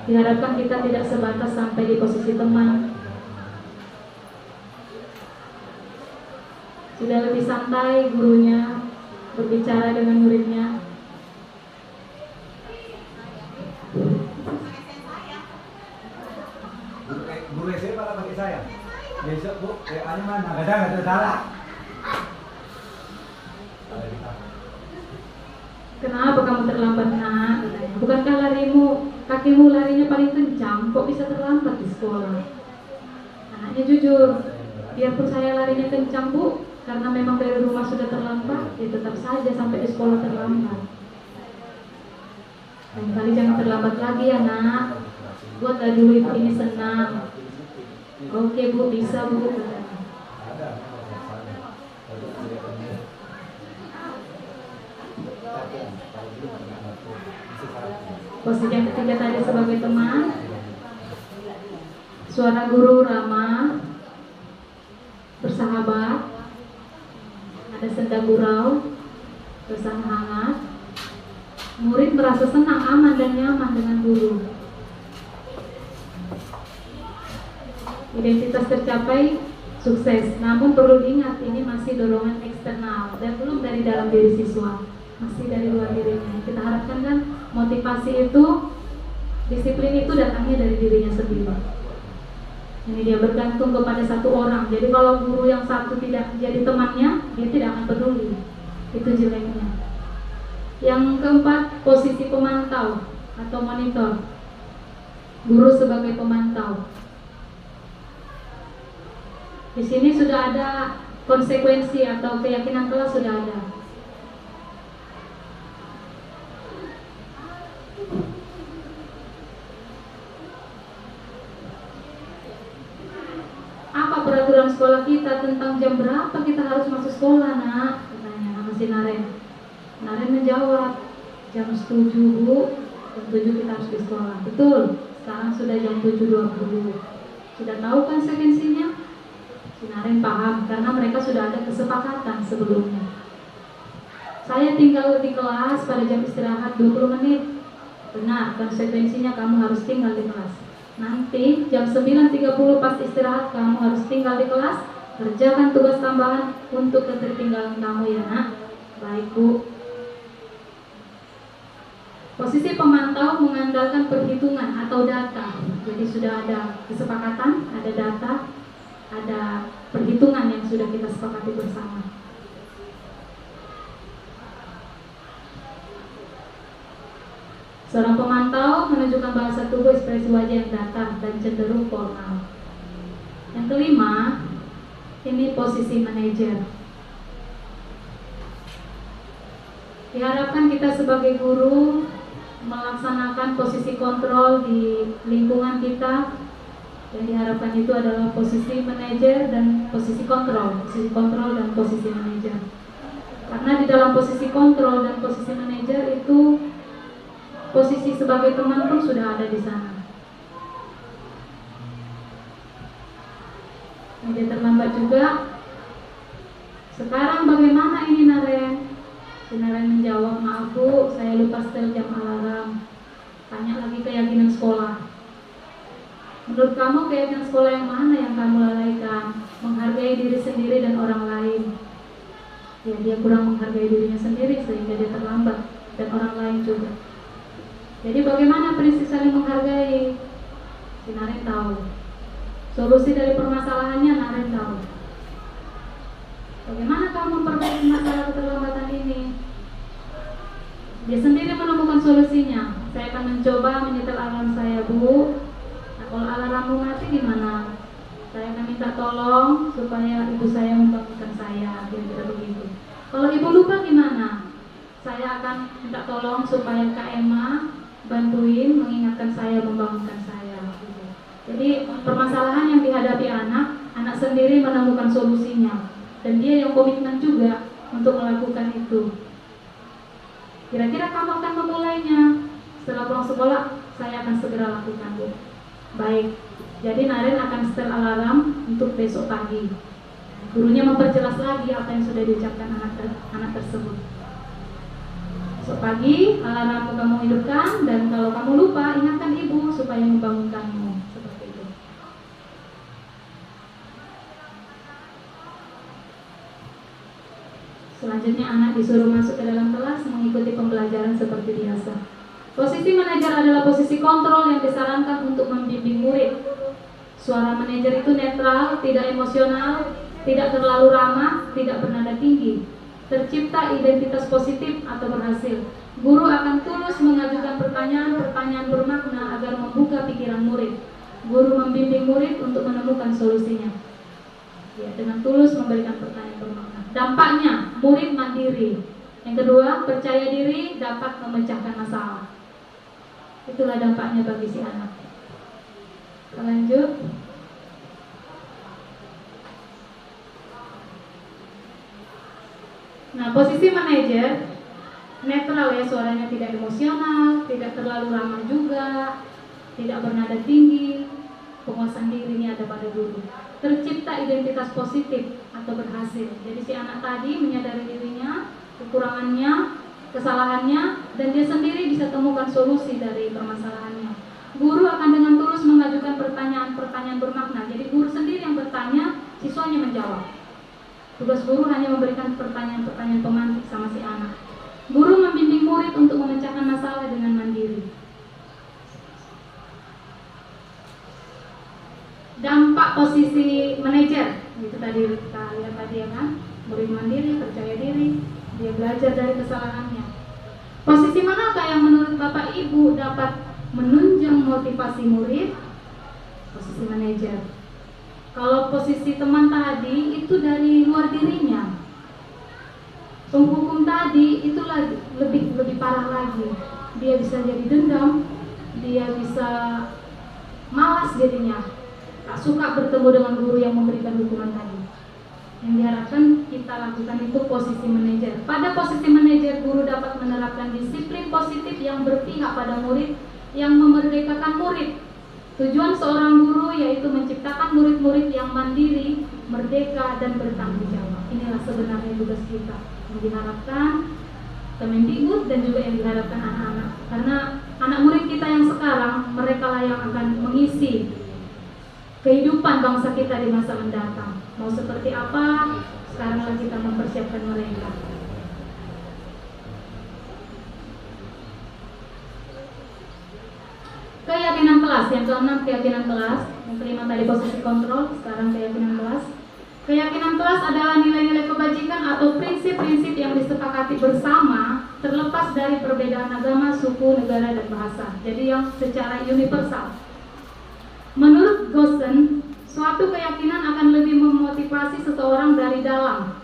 diharapkan kita tidak sebatas sampai di posisi teman. Sudah lebih santai gurunya berbicara dengan muridnya. Guru SMP malah pakai saya. Besok Bu, WA-nya mana? Gak ada salah. Kenapa kamu terlambat, Nak? Bukankah kakimu larinya paling kencang, kok bisa terlambat di sekolah? Anaknya jujur, biarpun saya larinya kencang Bu, karena memang dari rumah sudah terlambat, ya tetap saja sampai di sekolah terlambat. Lain kali jangan terlambat lagi ya, Nak. Buatlah dulu ibu ini senang. Oke Bu, bisa Bu. Posisi yang ketiga tadi sebagai teman. Suara guru ramah, bersahabat, ada senda gurau, suasana hangat. Murid merasa senang, aman dan nyaman dengan guru. Identitas tercapai, sukses. Namun perlu diingat, ini masih dorongan eksternal dan belum dari dalam diri siswa, masih dari luar dirinya. Kita harapkan kan motivasi itu, disiplin itu datangnya dari dirinya sendiri. Ini dia bergantung kepada satu orang. Jadi kalau guru yang satu tidak jadi temannya, dia tidak akan peduli. Itu jeleknya. Yang keempat, posisi pemantau atau monitor. Guru sebagai pemantau. Di sini sudah ada konsekuensi atau keyakinan kelas sudah ada. Apa peraturan sekolah kita tentang jam berapa kita harus masuk sekolah, nak? Katanya sama si Naren. Naren menjawab, jam 7 Bu, jam 7 kita harus di sekolah. Betul, sekarang sudah jam 7.20. Sudah tahu konsekuensinya? Si Naren paham, karena mereka sudah ada kesepakatan sebelumnya. Saya tinggal di kelas pada jam istirahat 20 menit. Benar, konsekuensinya kamu harus tinggal di kelas. Nanti jam 9.30 pas istirahat kamu harus tinggal di kelas. Kerjakan tugas tambahan untuk ketertinggalan kamu ya nak. Baik Bu. Posisi pemantau mengandalkan perhitungan atau data. Jadi sudah ada kesepakatan, ada data, ada perhitungan yang sudah kita sepakati bersama. Seorang pemantau menunjukkan bahasa tubuh, ekspresi wajah yang datar dan cenderung formal. Yang kelima, ini posisi manajer. Diharapkan kita sebagai guru melaksanakan posisi kontrol di lingkungan kita, dan diharapkan itu adalah posisi manajer dan posisi kontrol dan posisi manajer. Karena di dalam posisi kontrol dan posisi manajer itu posisi sebagai teman pun sudah ada di sana. Media terlambat juga. Sekarang bagaimana ini Naren? Si Naren menjawab, maaf Bu, saya lupa setel jam alarm. Tanya lagi keyakinan sekolah. Menurut kamu keyakinan sekolah yang mana yang kamu lalaikan? Menghargai diri sendiri dan orang lain. Ya, dia kurang menghargai dirinya sendiri sehingga dia terlambat, dan orang lain juga. Jadi bagaimana prinsip saling menghargai? Si Naren tahu. Solusi dari permasalahannya Naren tahu. Bagaimana kamu memperbaiki masalah keterlambatan ini? Dia sendiri menemukan solusinya. Saya akan mencoba menyetel alarm saya Bu. Nah, kalau alarmmu mati gimana? Saya akan minta tolong supaya ibu saya membangunkan saya. Kira-kira begitu. Kalau ibu lupa gimana? Saya akan minta tolong supaya Kak Emma bantuin mengingatkan saya, membangunkan saya. Jadi permasalahan yang dihadapi anak sendiri menemukan solusinya, dan dia yang komitmen juga untuk melakukan itu. Kira-kira kamu akan memulainya setelah pulang sekolah? Saya akan segera lakukan Bu. Baik, jadi Naren akan setel alarm untuk besok pagi. Gurunya memperjelas lagi apa yang sudah diucapkan anak tersebut. Besok pagi alarmmu kamu hidupkan, dan kalau kamu lupa ingatkan ibu supaya membangunkanmu. Seperti itu. Selanjutnya anak disuruh masuk ke dalam kelas mengikuti pembelajaran seperti biasa. Posisi manajer adalah posisi kontrol yang disarankan untuk membimbing murid. Suara manajer itu netral, tidak emosional, tidak terlalu ramah, tidak bernada tinggi. Tercipta identitas positif atau berhasil. Guru akan tulus mengajukan pertanyaan-pertanyaan bermakna agar membuka pikiran murid. Guru membimbing murid untuk menemukan solusinya. Ya, dengan tulus memberikan pertanyaan bermakna. Dampaknya, murid mandiri. Yang kedua, percaya diri dapat memecahkan masalah. Itulah dampaknya bagi si anak. Lanjut. Nah, posisi manajer netral ya, suaranya tidak emosional, tidak terlalu ramah juga, tidak bernada tinggi, penguasaan dirinya ada pada guru. Tercipta identitas positif atau berhasil. Jadi si anak tadi menyadari dirinya, kekurangannya, kesalahannya, dan dia sendiri bisa temukan solusi dari permasalahannya. Guru akan dengan tulus mengajukan pertanyaan-pertanyaan bermakna. Jadi guru sendiri yang bertanya, siswanya menjawab. Tugas guru hanya memberikan pertanyaan-pertanyaan pemantik sama si anak. Guru membimbing murid untuk memecahkan masalah dengan mandiri. Dampak posisi manajer, itu tadi kita lihat tadi ya kan, murid mandiri, percaya diri, dia belajar dari kesalahannya. Posisi manakah yang menurut Bapak Ibu dapat menunjang motivasi murid? Posisi manajer. Kalau posisi teman tadi itu dari luar dirinya. Penghukum tadi itu lebih parah lagi. Dia bisa jadi dendam, dia bisa malas jadinya, tak suka bertemu dengan guru yang memberikan hukuman tadi. Yang diharapkan kita lakukan itu posisi manajer. Pada posisi manajer, guru dapat menerapkan disiplin positif yang berpihak pada murid, yang memerdekakan murid. Tujuan seorang guru yaitu menciptakan murid-murid yang mandiri, merdeka, dan bertanggung jawab. Inilah sebenarnya tugas kita yang diharapkan Kemendikbud dan juga yang diharapkan anak-anak. Karena anak murid kita yang sekarang, mereka lah yang akan mengisi kehidupan bangsa kita di masa mendatang. Mau seperti apa, sekaranglah kita mempersiapkan mereka. Keyakinan kelas, yang keenam keyakinan kelas, yang kelima tadi posisi kontrol, sekarang keyakinan kelas. Keyakinan kelas adalah nilai-nilai kebajikan atau prinsip-prinsip yang disepakati bersama terlepas dari perbedaan agama, suku, negara, dan bahasa. Jadi yang secara universal. Menurut Gossen, suatu keyakinan akan lebih memotivasi seseorang dari dalam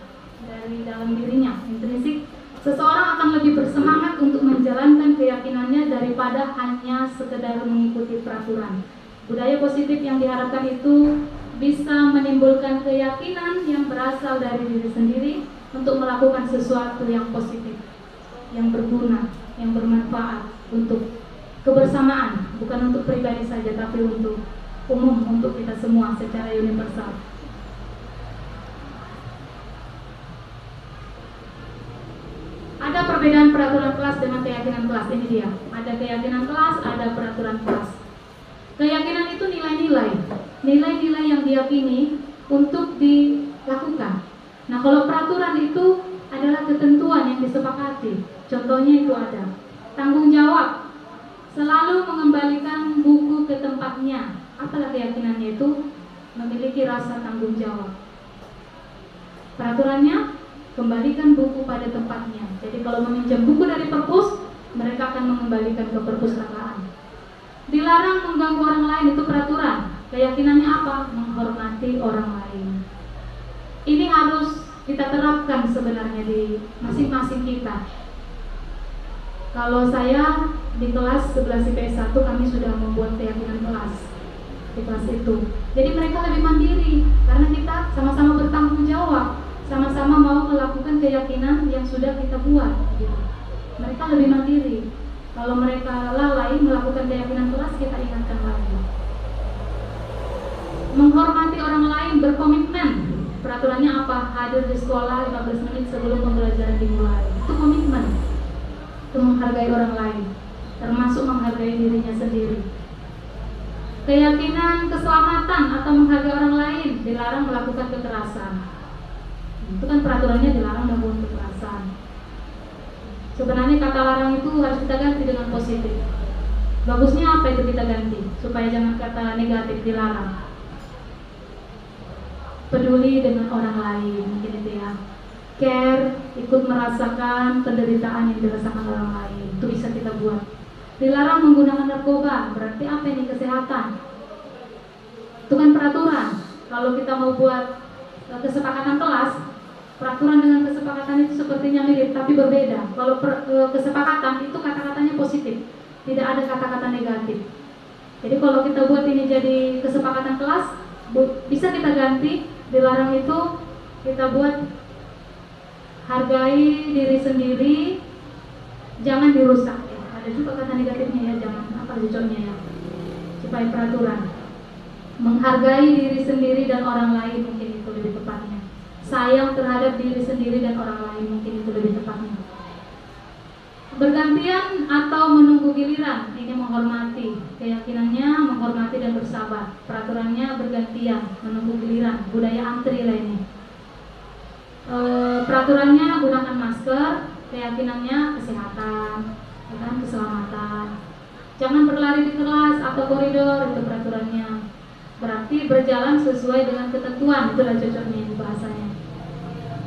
dirinya, intrinsik. Seseorang akan lebih bersemangat untuk menjalankan keyakinannya daripada hanya sekedar mengikuti peraturan. Budaya positif yang diharapkan itu bisa menimbulkan keyakinan yang berasal dari diri sendiri untuk melakukan sesuatu yang positif, yang berguna, yang bermanfaat untuk kebersamaan, bukan untuk pribadi saja tapi untuk umum, untuk kita semua secara universal. Ada perbedaan peraturan kelas dengan keyakinan kelas, ini dia. Ada keyakinan kelas, ada peraturan kelas. Keyakinan itu nilai-nilai yang diyakini untuk dilakukan. Nah, kalau peraturan itu adalah ketentuan yang disepakati. Contohnya itu ada tanggung jawab, selalu mengembalikan buku ke tempatnya. Apalah keyakinannya itu? Memiliki rasa tanggung jawab. Peraturannya, kembalikan buku pada tempatnya. Jadi kalau meminjam buku dari perpus, mereka akan mengembalikan ke perpustakaan. Dilarang mengganggu orang lain, itu peraturan. Keyakinannya apa? Menghormati orang lain. Ini harus kita terapkan sebenarnya di masing-masing kita. Kalau saya di kelas 11 IPS 1, kami sudah membuat keyakinan kelas di kelas itu. Jadi mereka lebih mandiri karena kita sama-sama bertanggung jawab, sama-sama mau melakukan keyakinan yang sudah kita buat gitu. Mereka lebih mandiri. Kalau mereka lalai melakukan keyakinan kelas, kita ingatkan lagi. Menghormati orang lain, berkomitmen. Peraturannya apa? Hadir di sekolah 15 menit sebelum pembelajaran dimulai. Itu komitmen. Itu menghargai orang lain, termasuk menghargai dirinya sendiri. Keyakinan keselamatan atau menghargai orang lain, dilarang melakukan kekerasan. Itu kan peraturannya dilarang melakukan kekerasan. Sebenarnya kata larang itu harus kita ganti dengan positif. Bagusnya apa itu kita ganti? Supaya jangan kata negatif, dilarang. Peduli dengan orang lain, mungkin itu ya. Care, ikut merasakan penderitaan yang dirasakan orang lain. Itu bisa kita buat. Dilarang menggunakan narkoba, berarti apa ini? Kesehatan. Itu kan peraturan. Kalau kita mau buat kesepakatan kelas, peraturan dengan kesepakatan itu sepertinya mirip tapi berbeda. Kalau kesepakatan itu kata-katanya positif, tidak ada kata-kata negatif. Jadi kalau kita buat ini jadi kesepakatan kelas, bisa kita ganti. Dilarang itu kita buat hargai diri sendiri, jangan dirusak. Ada juga kata negatifnya ya, jangan apa contohnya ya, supaya peraturan. Menghargai diri sendiri dan orang lain, mungkin itu lebih tepatnya. Sayang terhadap diri sendiri dan orang lain, mungkin itu lebih tepatnya. Bergantian atau menunggu giliran, ini menghormati. Keyakinannya menghormati dan bersabar. Peraturannya bergantian, menunggu giliran. Budaya antri lah ini. Peraturannya gunakan masker. Keyakinannya kesehatan, dan keselamatan. Jangan berlari di kelas atau koridor, itu peraturannya. Berarti berjalan sesuai dengan ketentuan, itulah cocoknya ini bahasanya.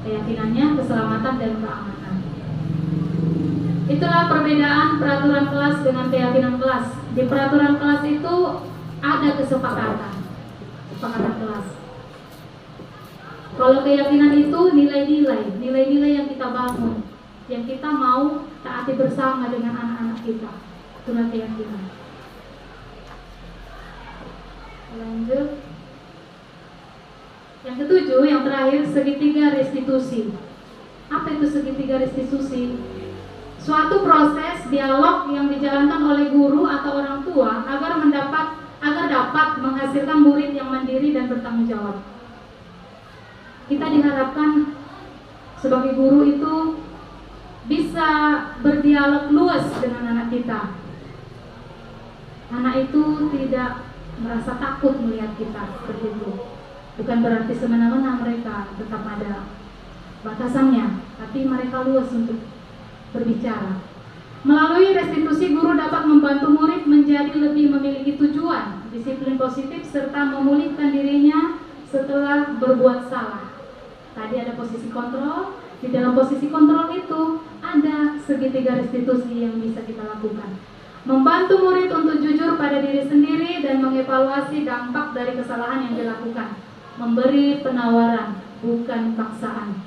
Keyakinannya, keselamatan dan keamanan. Itulah perbedaan peraturan kelas dengan keyakinan kelas. Di peraturan kelas itu ada kesepakatan kelas. Kalau keyakinan itu nilai-nilai yang kita bangun, yang kita mau taati bersama dengan anak-anak kita. Itulah keyakinan. Lanjut. Yang ketujuh, yang terakhir, segitiga restitusi. Apa itu segitiga restitusi? Suatu proses dialog yang dijalankan oleh guru atau orang tua agar dapat menghasilkan murid yang mandiri dan bertanggung jawab. Kita diharapkan sebagai guru itu bisa berdialog luas dengan anak kita. Anak itu tidak merasa takut melihat kita seperti itu. Bukan berarti semena-mena mereka, tetap ada batasannya, tapi mereka luas untuk berbicara. Melalui restitusi, guru dapat membantu murid menjadi lebih memiliki tujuan, disiplin positif, serta memulihkan dirinya setelah berbuat salah. Tadi ada posisi kontrol, di dalam posisi kontrol itu ada segitiga restitusi yang bisa kita lakukan. Membantu murid untuk jujur pada diri sendiri dan mengevaluasi dampak dari kesalahan yang dilakukan. Memberi penawaran, bukan paksaan.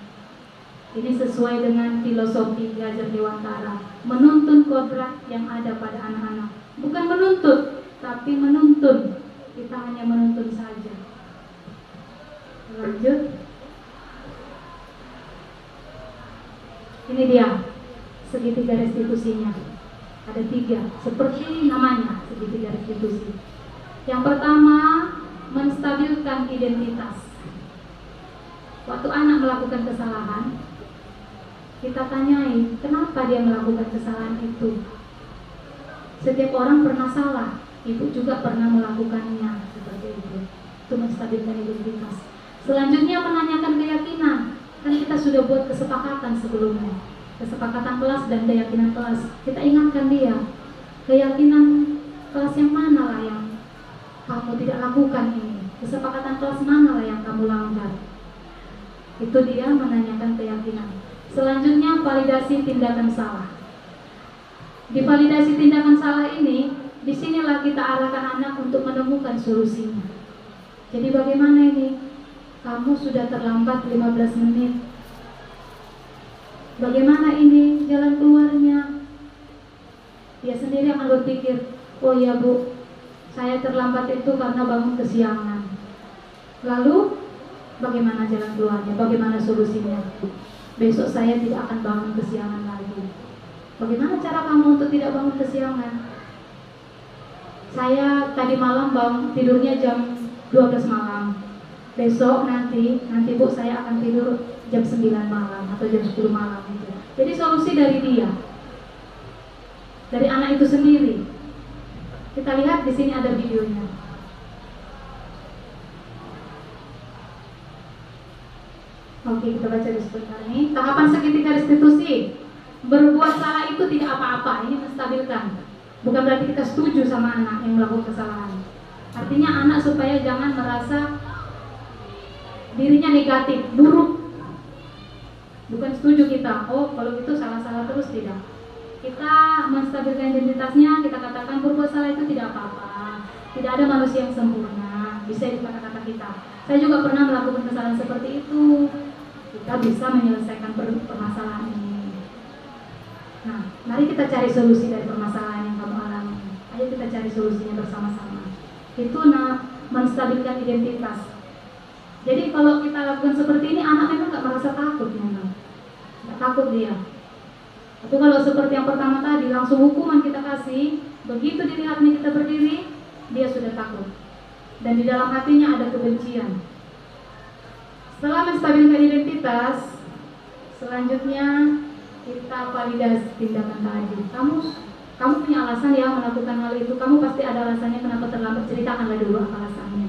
Ini sesuai dengan filosofi Ki Hajar Dewantara, menuntun kodrat yang ada pada anak-anak. Bukan menuntut, tapi menuntun. Kita hanya menuntun saja. Lanjut. Ini dia segitiga restitusinya. Ada 3, seperti namanya, segitiga restitusi. Yang pertama, menstabilkan identitas. Waktu anak melakukan kesalahan, kita tanyai, kenapa dia melakukan kesalahan itu? Setiap orang pernah salah, ibu juga pernah melakukannya, seperti itu. Itu menstabilkan identitas. Selanjutnya menanyakan keyakinan. Kan kita sudah buat kesepakatan sebelumnya, kesepakatan kelas dan keyakinan kelas. Kita ingatkan dia, keyakinan kelas yang mana lah yang kamu tidak lakukan ini, kesepakatan kelas mana lah yang kamu langgar. Itu dia menanyakan keyakinan. Selanjutnya validasi tindakan salah. Di validasi tindakan salah ini, disinilah kita arahkan anak untuk menemukan solusinya. Jadi bagaimana ini? Kamu sudah terlambat 15 menit. Bagaimana ini jalan keluarnya? Dia sendiri akan berpikir, oh ya Bu, saya terlambat itu karena bangun kesiangan. Lalu bagaimana jalan keluarnya? Bagaimana solusinya? Besok saya tidak akan bangun kesiangan lagi. Bagaimana cara kamu untuk tidak bangun kesiangan? Saya tadi malam tidurnya jam 12 malam. Besok nanti Bu saya akan tidur jam 9 malam atau jam 10 malam gitu. Jadi solusi dari dia, dari anak itu sendiri. Kita lihat di sini ada videonya. Oke, kita baca di sebentar ini. Tahapan segitiga restitusi. Berbuat salah itu tidak apa-apa. Ini menstabilkan. Bukan berarti kita setuju sama anak yang melakukan kesalahan. Artinya anak supaya jangan merasa dirinya negatif, buruk. Bukan setuju kita. Oh, kalau itu salah-salah terus, tidak. Kita menstabilkan identitasnya. Kita katakan berbuat salah itu tidak apa-apa. Tidak ada manusia yang sempurna. Bisa itu kata-kata kita. Saya juga pernah melakukan kesalahan seperti itu. Kita bisa menyelesaikan permasalahan ini. Nah, mari kita cari solusi dari permasalahan yang kamu alami. Ayo kita cari solusinya bersama-sama. Itu menstabilkan identitas. Jadi kalau kita lakukan seperti ini, anak memang nggak merasa takut, memang nggak takut dia. Tapi kalau seperti yang pertama tadi, langsung hukuman kita kasih, begitu dilihatnya kita berdiri, dia sudah takut. Dan di dalam hatinya ada kebencian. Setelah menstabilkan identitas, selanjutnya kita validasi tindakan tadi. Kamu punya alasan ya melakukan hal itu. Kamu pasti ada alasannya kenapa terlambat. Ceritakanlah dulu apa alasannya.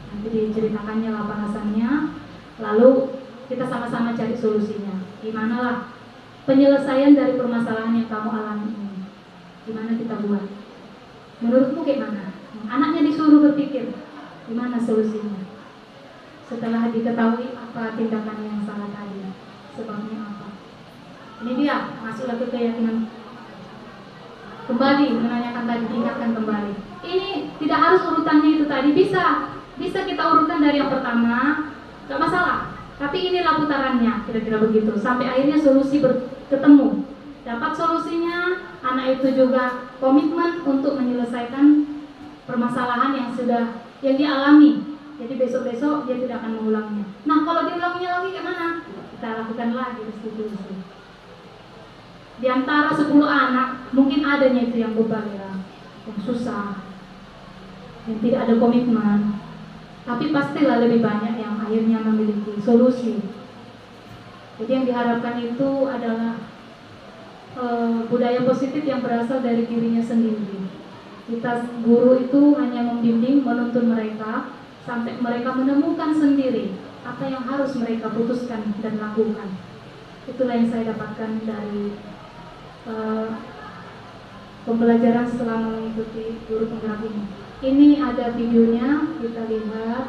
Nanti diceritakannya apa alasannya. Lalu kita sama-sama cari solusinya. Gimana lah penyelesaian dari permasalahan yang kamu alami ini. Gimana kita buat? Menurutmu gimana? Anaknya disuruh berpikir. Gimana solusinya? Setelah diketahui apa tindakan yang salah tadi, sebabnya apa? Ini dia, masuklah ke keyakinan. Kembali menanyakan tadi, ingatkan kembali. Ini tidak harus urutannya itu tadi, bisa kita urutkan dari yang pertama, gak masalah. Tapi inilah putarannya, kira-kira begitu. Sampai akhirnya solusi ketemu. Dapat solusinya, anak itu juga komitmen untuk menyelesaikan permasalahan yang dialami. Jadi besok-besok dia tidak akan mengulangnya. Nah, kalau diulanginya lagi gimana? Kita lakukan lagi restitusi. Di antara 10 anak, mungkin adanya itu yang bebal ya, yang susah, yang tidak ada komitmen. Tapi pastilah lebih banyak yang akhirnya memiliki solusi. Jadi yang diharapkan itu adalah budaya positif yang berasal dari dirinya sendiri. Kita guru itu hanya membimbing, menuntun mereka sampai mereka menemukan sendiri apa yang harus mereka putuskan dan lakukan. Itulah yang saya dapatkan dari pembelajaran selama mengikuti guru penggerak ini. Ini ada videonya, kita lihat.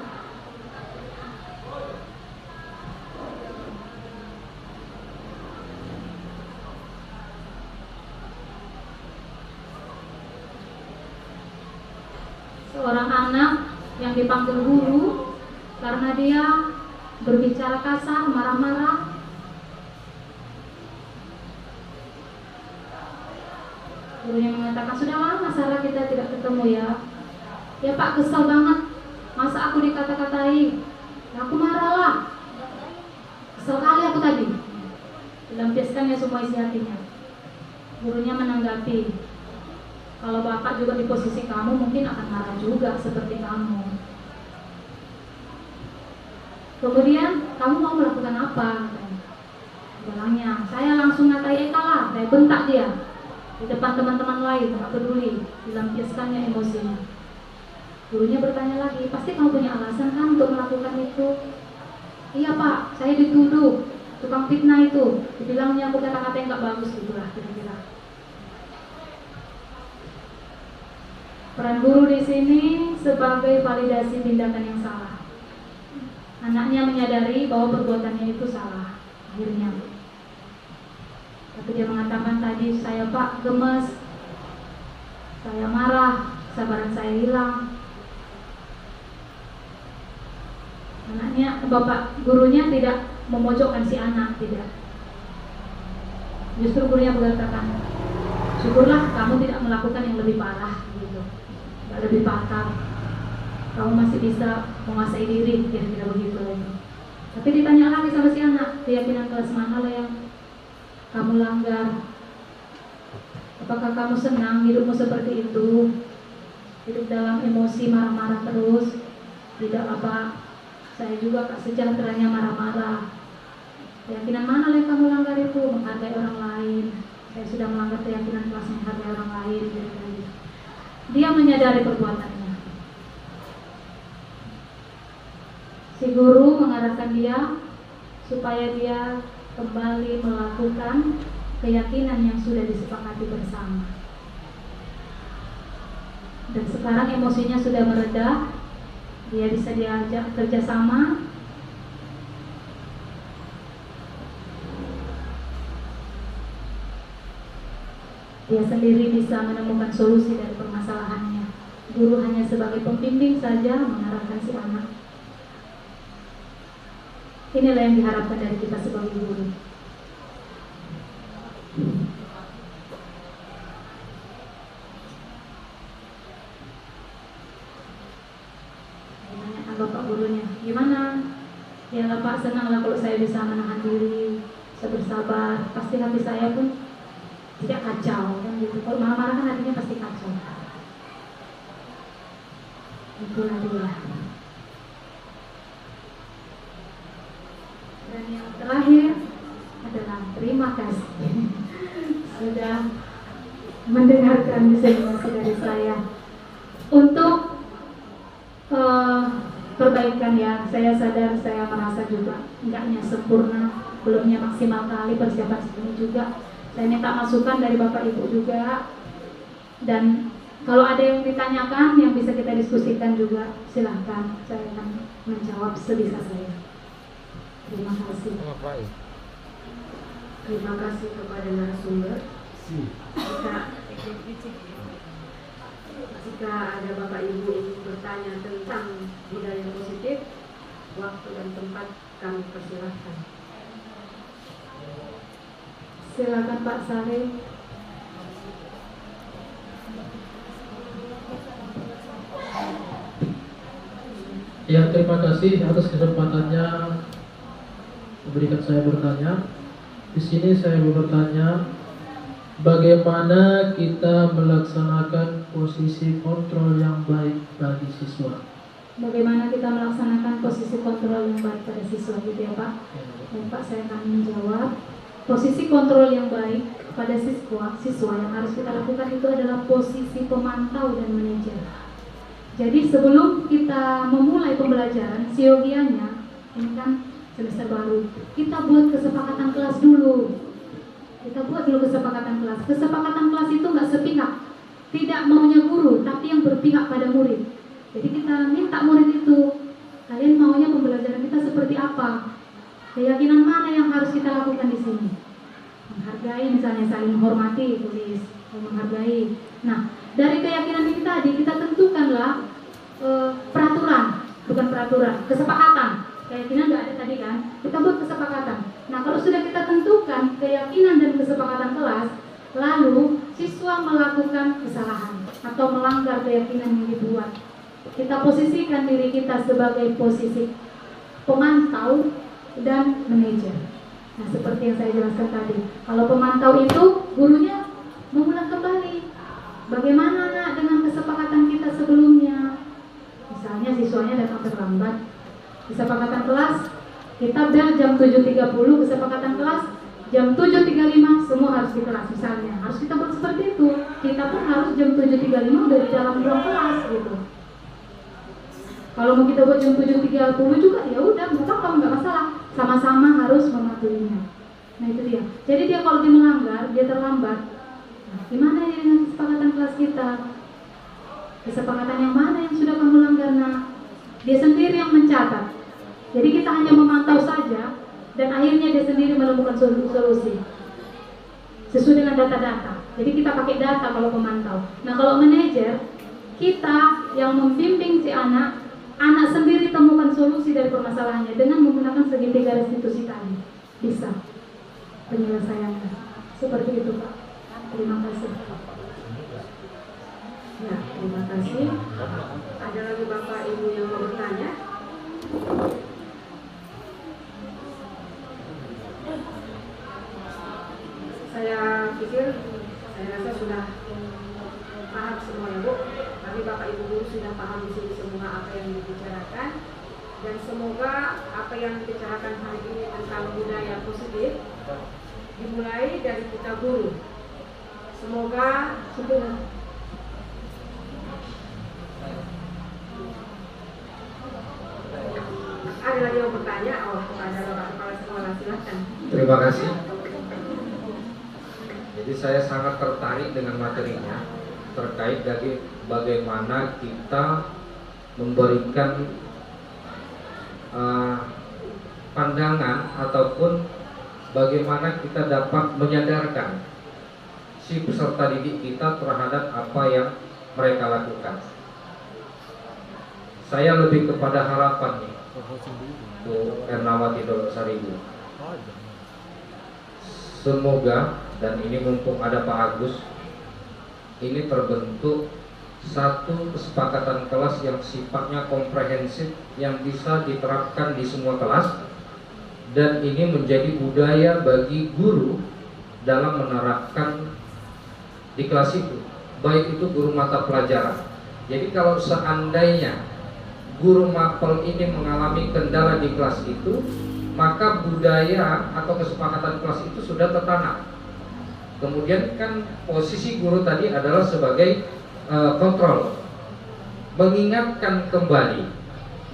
Seorang anak yang dipanggil guru karena dia berbicara kasar, marah-marah. Gurunya mengatakan, sudah lama Sarah kita tidak ketemu ya. Ya Pak, kesal banget. Masa aku dikata-katai? Aku marah lah. Kesal kali aku tadi. Dilampiaskannya semua isi hatinya. Gurunya menanggapi, kalau Bapak juga di posisi kamu mungkin akan marah juga seperti kamu. Kemudian, kamu mau melakukan apa? Bilangnya, saya langsung ngatai Eka lah. Saya bentak dia di depan teman-teman lain, tak peduli. Dilampiaskannya emosinya. Gurunya bertanya lagi, pasti kamu punya alasan kan untuk melakukan itu? Iya Pak, saya dituduh tukang fitnah itu. Dibilangnya aku kata-kata yang gak bagus, gitulah kira-kira. Peran guru di sini sebagai validasi tindakan yang salah. Anaknya menyadari bahwa perbuatannya itu salah. Akhirnya, tapi dia mengatakan tadi, saya Pak gemes, saya marah, kesabaran saya hilang. Anaknya, bapak gurunya tidak memojokkan si anak, tidak. Justru gurunya mengatakan, syukurlah kamu tidak melakukan yang lebih parah, gitu, nggak lebih fatal. Kamu masih bisa menguasai diri, kira-kira begitu lagi. Tapi ditanya lagi sama si anak, keyakinan kelas mana lah yang kamu langgar? Apakah kamu senang hidupmu seperti itu? Hidup dalam emosi, marah-marah terus? Tidak apa. Saya juga gak sejahteranya marah-marah. Keyakinan mana yang kamu langgar itu? Menghargai orang lain. Saya sudah melanggar keyakinan kelas menghargai orang lain. Dia menyadari perbuatannya. Si guru mengarahkan dia supaya dia kembali melakukan keyakinan yang sudah disepakati bersama. Dan sekarang emosinya sudah mereda. Dia bisa diajak kerjasama. Dia sendiri bisa menemukan solusi dari permasalahannya. Guru hanya sebagai pembimbing saja mengarahkan si anak. Inilah yang diharapkan dari kita sebagai guru. Bapak gurunya, gimana? Ya lah Pak, senang lah kalau saya bisa menahan diri, saya bersabar. Pasti hati saya pun tidak kacau, kan gitu. Kalau marah-marah kan hatinya pasti kacau. Itulah dia. Dan yang terakhir adalah terima kasih sudah mendengarkan diskusi dari saya. Untuk perbaikan ya, saya sadar, saya merasa juga enggaknya sempurna, belumnya maksimal kali persiapan sebelum juga. Saya minta masukan dari Bapak Ibu juga, dan Kalau ada yang ditanyakan yang bisa kita diskusikan juga, silahkan. Saya akan menjawab sebisa saya. Terima kasih. Terima kasih kepada narasumber. Jika ada Bapak Ibu ingin bertanya tentang budaya positif, waktu dan tempat kami persilahkan. Silakan Pak Saleh. Ya, terima kasih atas kesempatannya memberikan saya bertanya. Di sini saya mau bertanya, bagaimana kita melaksanakan posisi kontrol yang baik bagi siswa? Bagaimana kita melaksanakan posisi kontrol yang baik pada siswa, gitu ya Pak? Dan Pak, saya akan menjawab. Posisi kontrol yang baik pada siswa yang harus kita lakukan itu adalah posisi pemantau dan manajer. Jadi sebelum kita memulai pembelajaran, siogianya, ini kan semester baru, kita buat kesepakatan kelas dulu. Kita buat dulu kesepakatan kelas. Kesepakatan kelas itu nggak sepihak, tidak maunya guru, tapi yang berpihak pada murid. Jadi kita minta murid itu, kalian maunya pembelajaran kita seperti apa? Keyakinan mana yang harus kita lakukan di sini? Menghargai, misalnya saling menghormati, tulis menghargai. Nah, dari keyakinan ini tadi kita tentukanlah peraturan, bukan peraturan, kesepakatan. Keyakinan nggak ada tadi kan? Kita buat kesepakatan. Nah, kalau sudah kita tentukan keyakinan dan kesepakatan kelas, lalu siswa melakukan kesalahan atau melanggar keyakinan yang dibuat, kita posisikan diri kita sebagai posisi pemantau dan manajer. Nah, seperti yang saya jelaskan tadi, kalau pemantau itu gurunya mengulang kembali bagaimana nak dengan kesepakatan kita sebelumnya. Misalnya siswanya datang terlambat, kesepakatan kelas kita bel jam 7.30, kesepakatan kelas jam 7.35 semua harus di kelas, misalnya harus kita buat seperti itu. Kita pun harus jam 7.35 udah di dalam ruang kelas gitu. Kalau mau kita buat jam 7.30 juga ya udah, nggak masalah, sama-sama harus mematuhinya. Nah itu dia. Jadi dia kalau dia melanggar, dia terlambat, nah, gimana ya dengan kesepakatan kelas kita? Kesepakatan yang mana yang sudah kamu langgar nak? Dia sendiri yang mencatat. Jadi kita hanya memantau saja, dan akhirnya dia sendiri menemukan solusi sesuai dengan data-data. Jadi kita pakai data kalau pemantau. Nah kalau manajer, kita yang membimbing si anak sendiri temukan solusi dari permasalahannya dengan menggunakan segitiga restitusi tadi. Bisa penyelesaiannya. Seperti itu Pak. Terima kasih. Ya, terima kasih. Ada lagi Bapak Ibu yang mau bertanya? Saya pikir, saya rasa sudah paham semua ya Bu. Tapi Bapak Ibu guru sudah paham di sini semua apa yang dibicarakan, dan semoga apa yang dibicarakan hari ini tentang budaya positif dimulai dari kita guru. Semoga ada lagi yang bertanya. Oh, kepada Bapak Kepala Sekolah, silakan. Terima kasih. Jadi saya sangat tertarik dengan materinya terkait dari bagaimana kita memberikan pandangan ataupun bagaimana kita dapat menyadarkan si peserta didik kita terhadap apa yang mereka lakukan. Saya lebih kepada harapan nih, Bu Ernawati Dolosaribu. Semoga, dan ini mumpung ada Pak Agus, ini terbentuk satu kesepakatan kelas yang sifatnya komprehensif yang bisa diterapkan di semua kelas, dan ini menjadi budaya bagi guru dalam menerapkan di kelas itu, baik itu guru mata pelajaran. Jadi kalau seandainya guru mapel ini mengalami kendala di kelas itu, maka budaya atau kesepakatan kelas itu sudah tertanam. Kemudian kan posisi guru tadi adalah sebagai kontrol, mengingatkan kembali,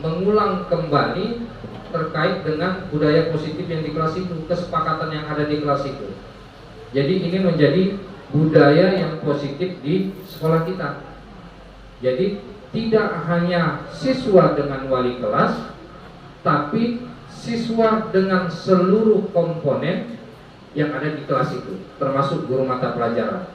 mengulang kembali terkait dengan budaya positif yang di kelas itu, kesepakatan yang ada di kelas itu. Jadi ini menjadi budaya yang positif di sekolah kita. Jadi tidak hanya siswa dengan wali kelas, tapi siswa dengan seluruh komponen yang ada di kelas itu, termasuk guru mata pelajaran.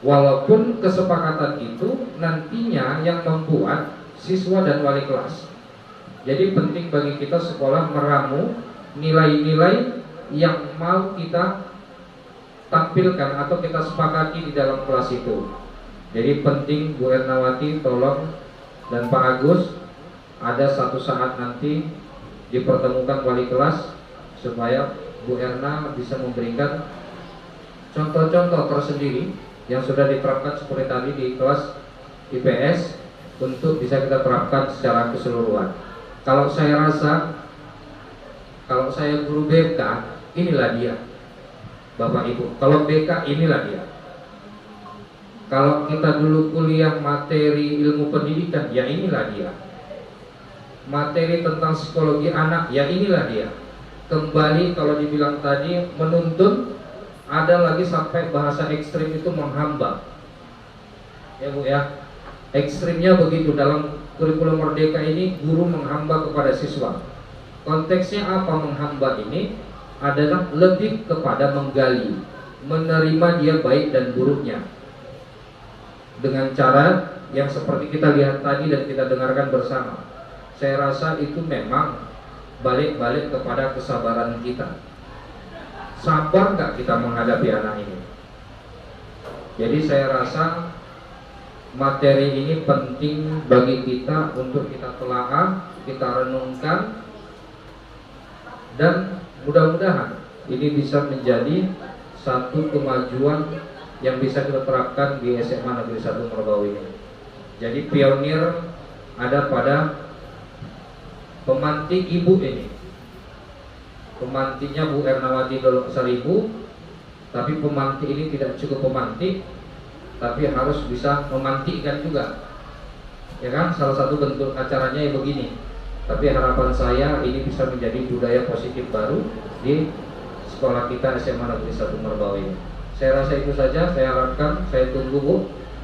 Walaupun kesepakatan itu nantinya yang membuat siswa dan wali kelas. Jadi penting bagi kita sekolah meramu nilai-nilai yang mau kita tampilkan atau kita sepakati di dalam kelas itu. Jadi penting Bu Ernawati tolong dan Pak Agus ada satu saat nanti dipertemukan wali kelas supaya Bu Erna bisa memberikan contoh-contoh tersendiri yang sudah diterapkan seperti tadi di kelas IPS untuk bisa kita terapkan secara keseluruhan. Kalau saya rasa, kalau saya guru BK, inilah dia Bapak Ibu. Kalau BK, inilah dia. Kalau kita dulu kuliah materi ilmu pendidikan, ya inilah dia. Materi tentang psikologi anak, ya inilah dia. Kembali kalau dibilang tadi menuntun, ada lagi sampai bahasa ekstrim itu menghamba. Ya Bu ya, ekstrimnya begitu. Dalam kurikulum Merdeka ini guru menghamba kepada siswa. Konteksnya apa menghamba ini? Adalah lebih kepada menggali, menerima dia baik dan buruknya dengan cara yang seperti kita lihat tadi dan kita dengarkan bersama. Saya rasa itu memang balik-balik kepada kesabaran kita. Sabar nggak kita menghadapi anak ini? Jadi saya rasa materi ini penting bagi kita untuk kita telaah, kita renungkan, dan mudah-mudahan ini bisa menjadi satu kemajuan yang bisa kita terapkan di SMA Negeri 1 Merbau ini. Jadi pionir ada pada pemantik ibu ini. Pemantiknya Bu Ernawati Seribu, tapi pemantik ini tidak cukup pemantik, tapi harus bisa memantikkan juga. Ya kan, salah satu bentuk acaranya ya begini. Tapi harapan saya ini bisa menjadi budaya positif baru di sekolah kita SMA Negeri 1 Merbau ini. Saya rasa itu saja, saya harapkan, saya tunggu Bu.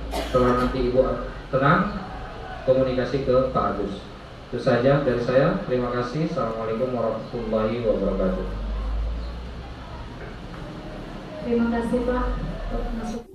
Setelah nanti Ibu tenang, komunikasi ke Pak Agus. Itu saja dari saya, terima kasih. Assalamualaikum warahmatullahi wabarakatuh. Terima kasih Pak untuk masuk.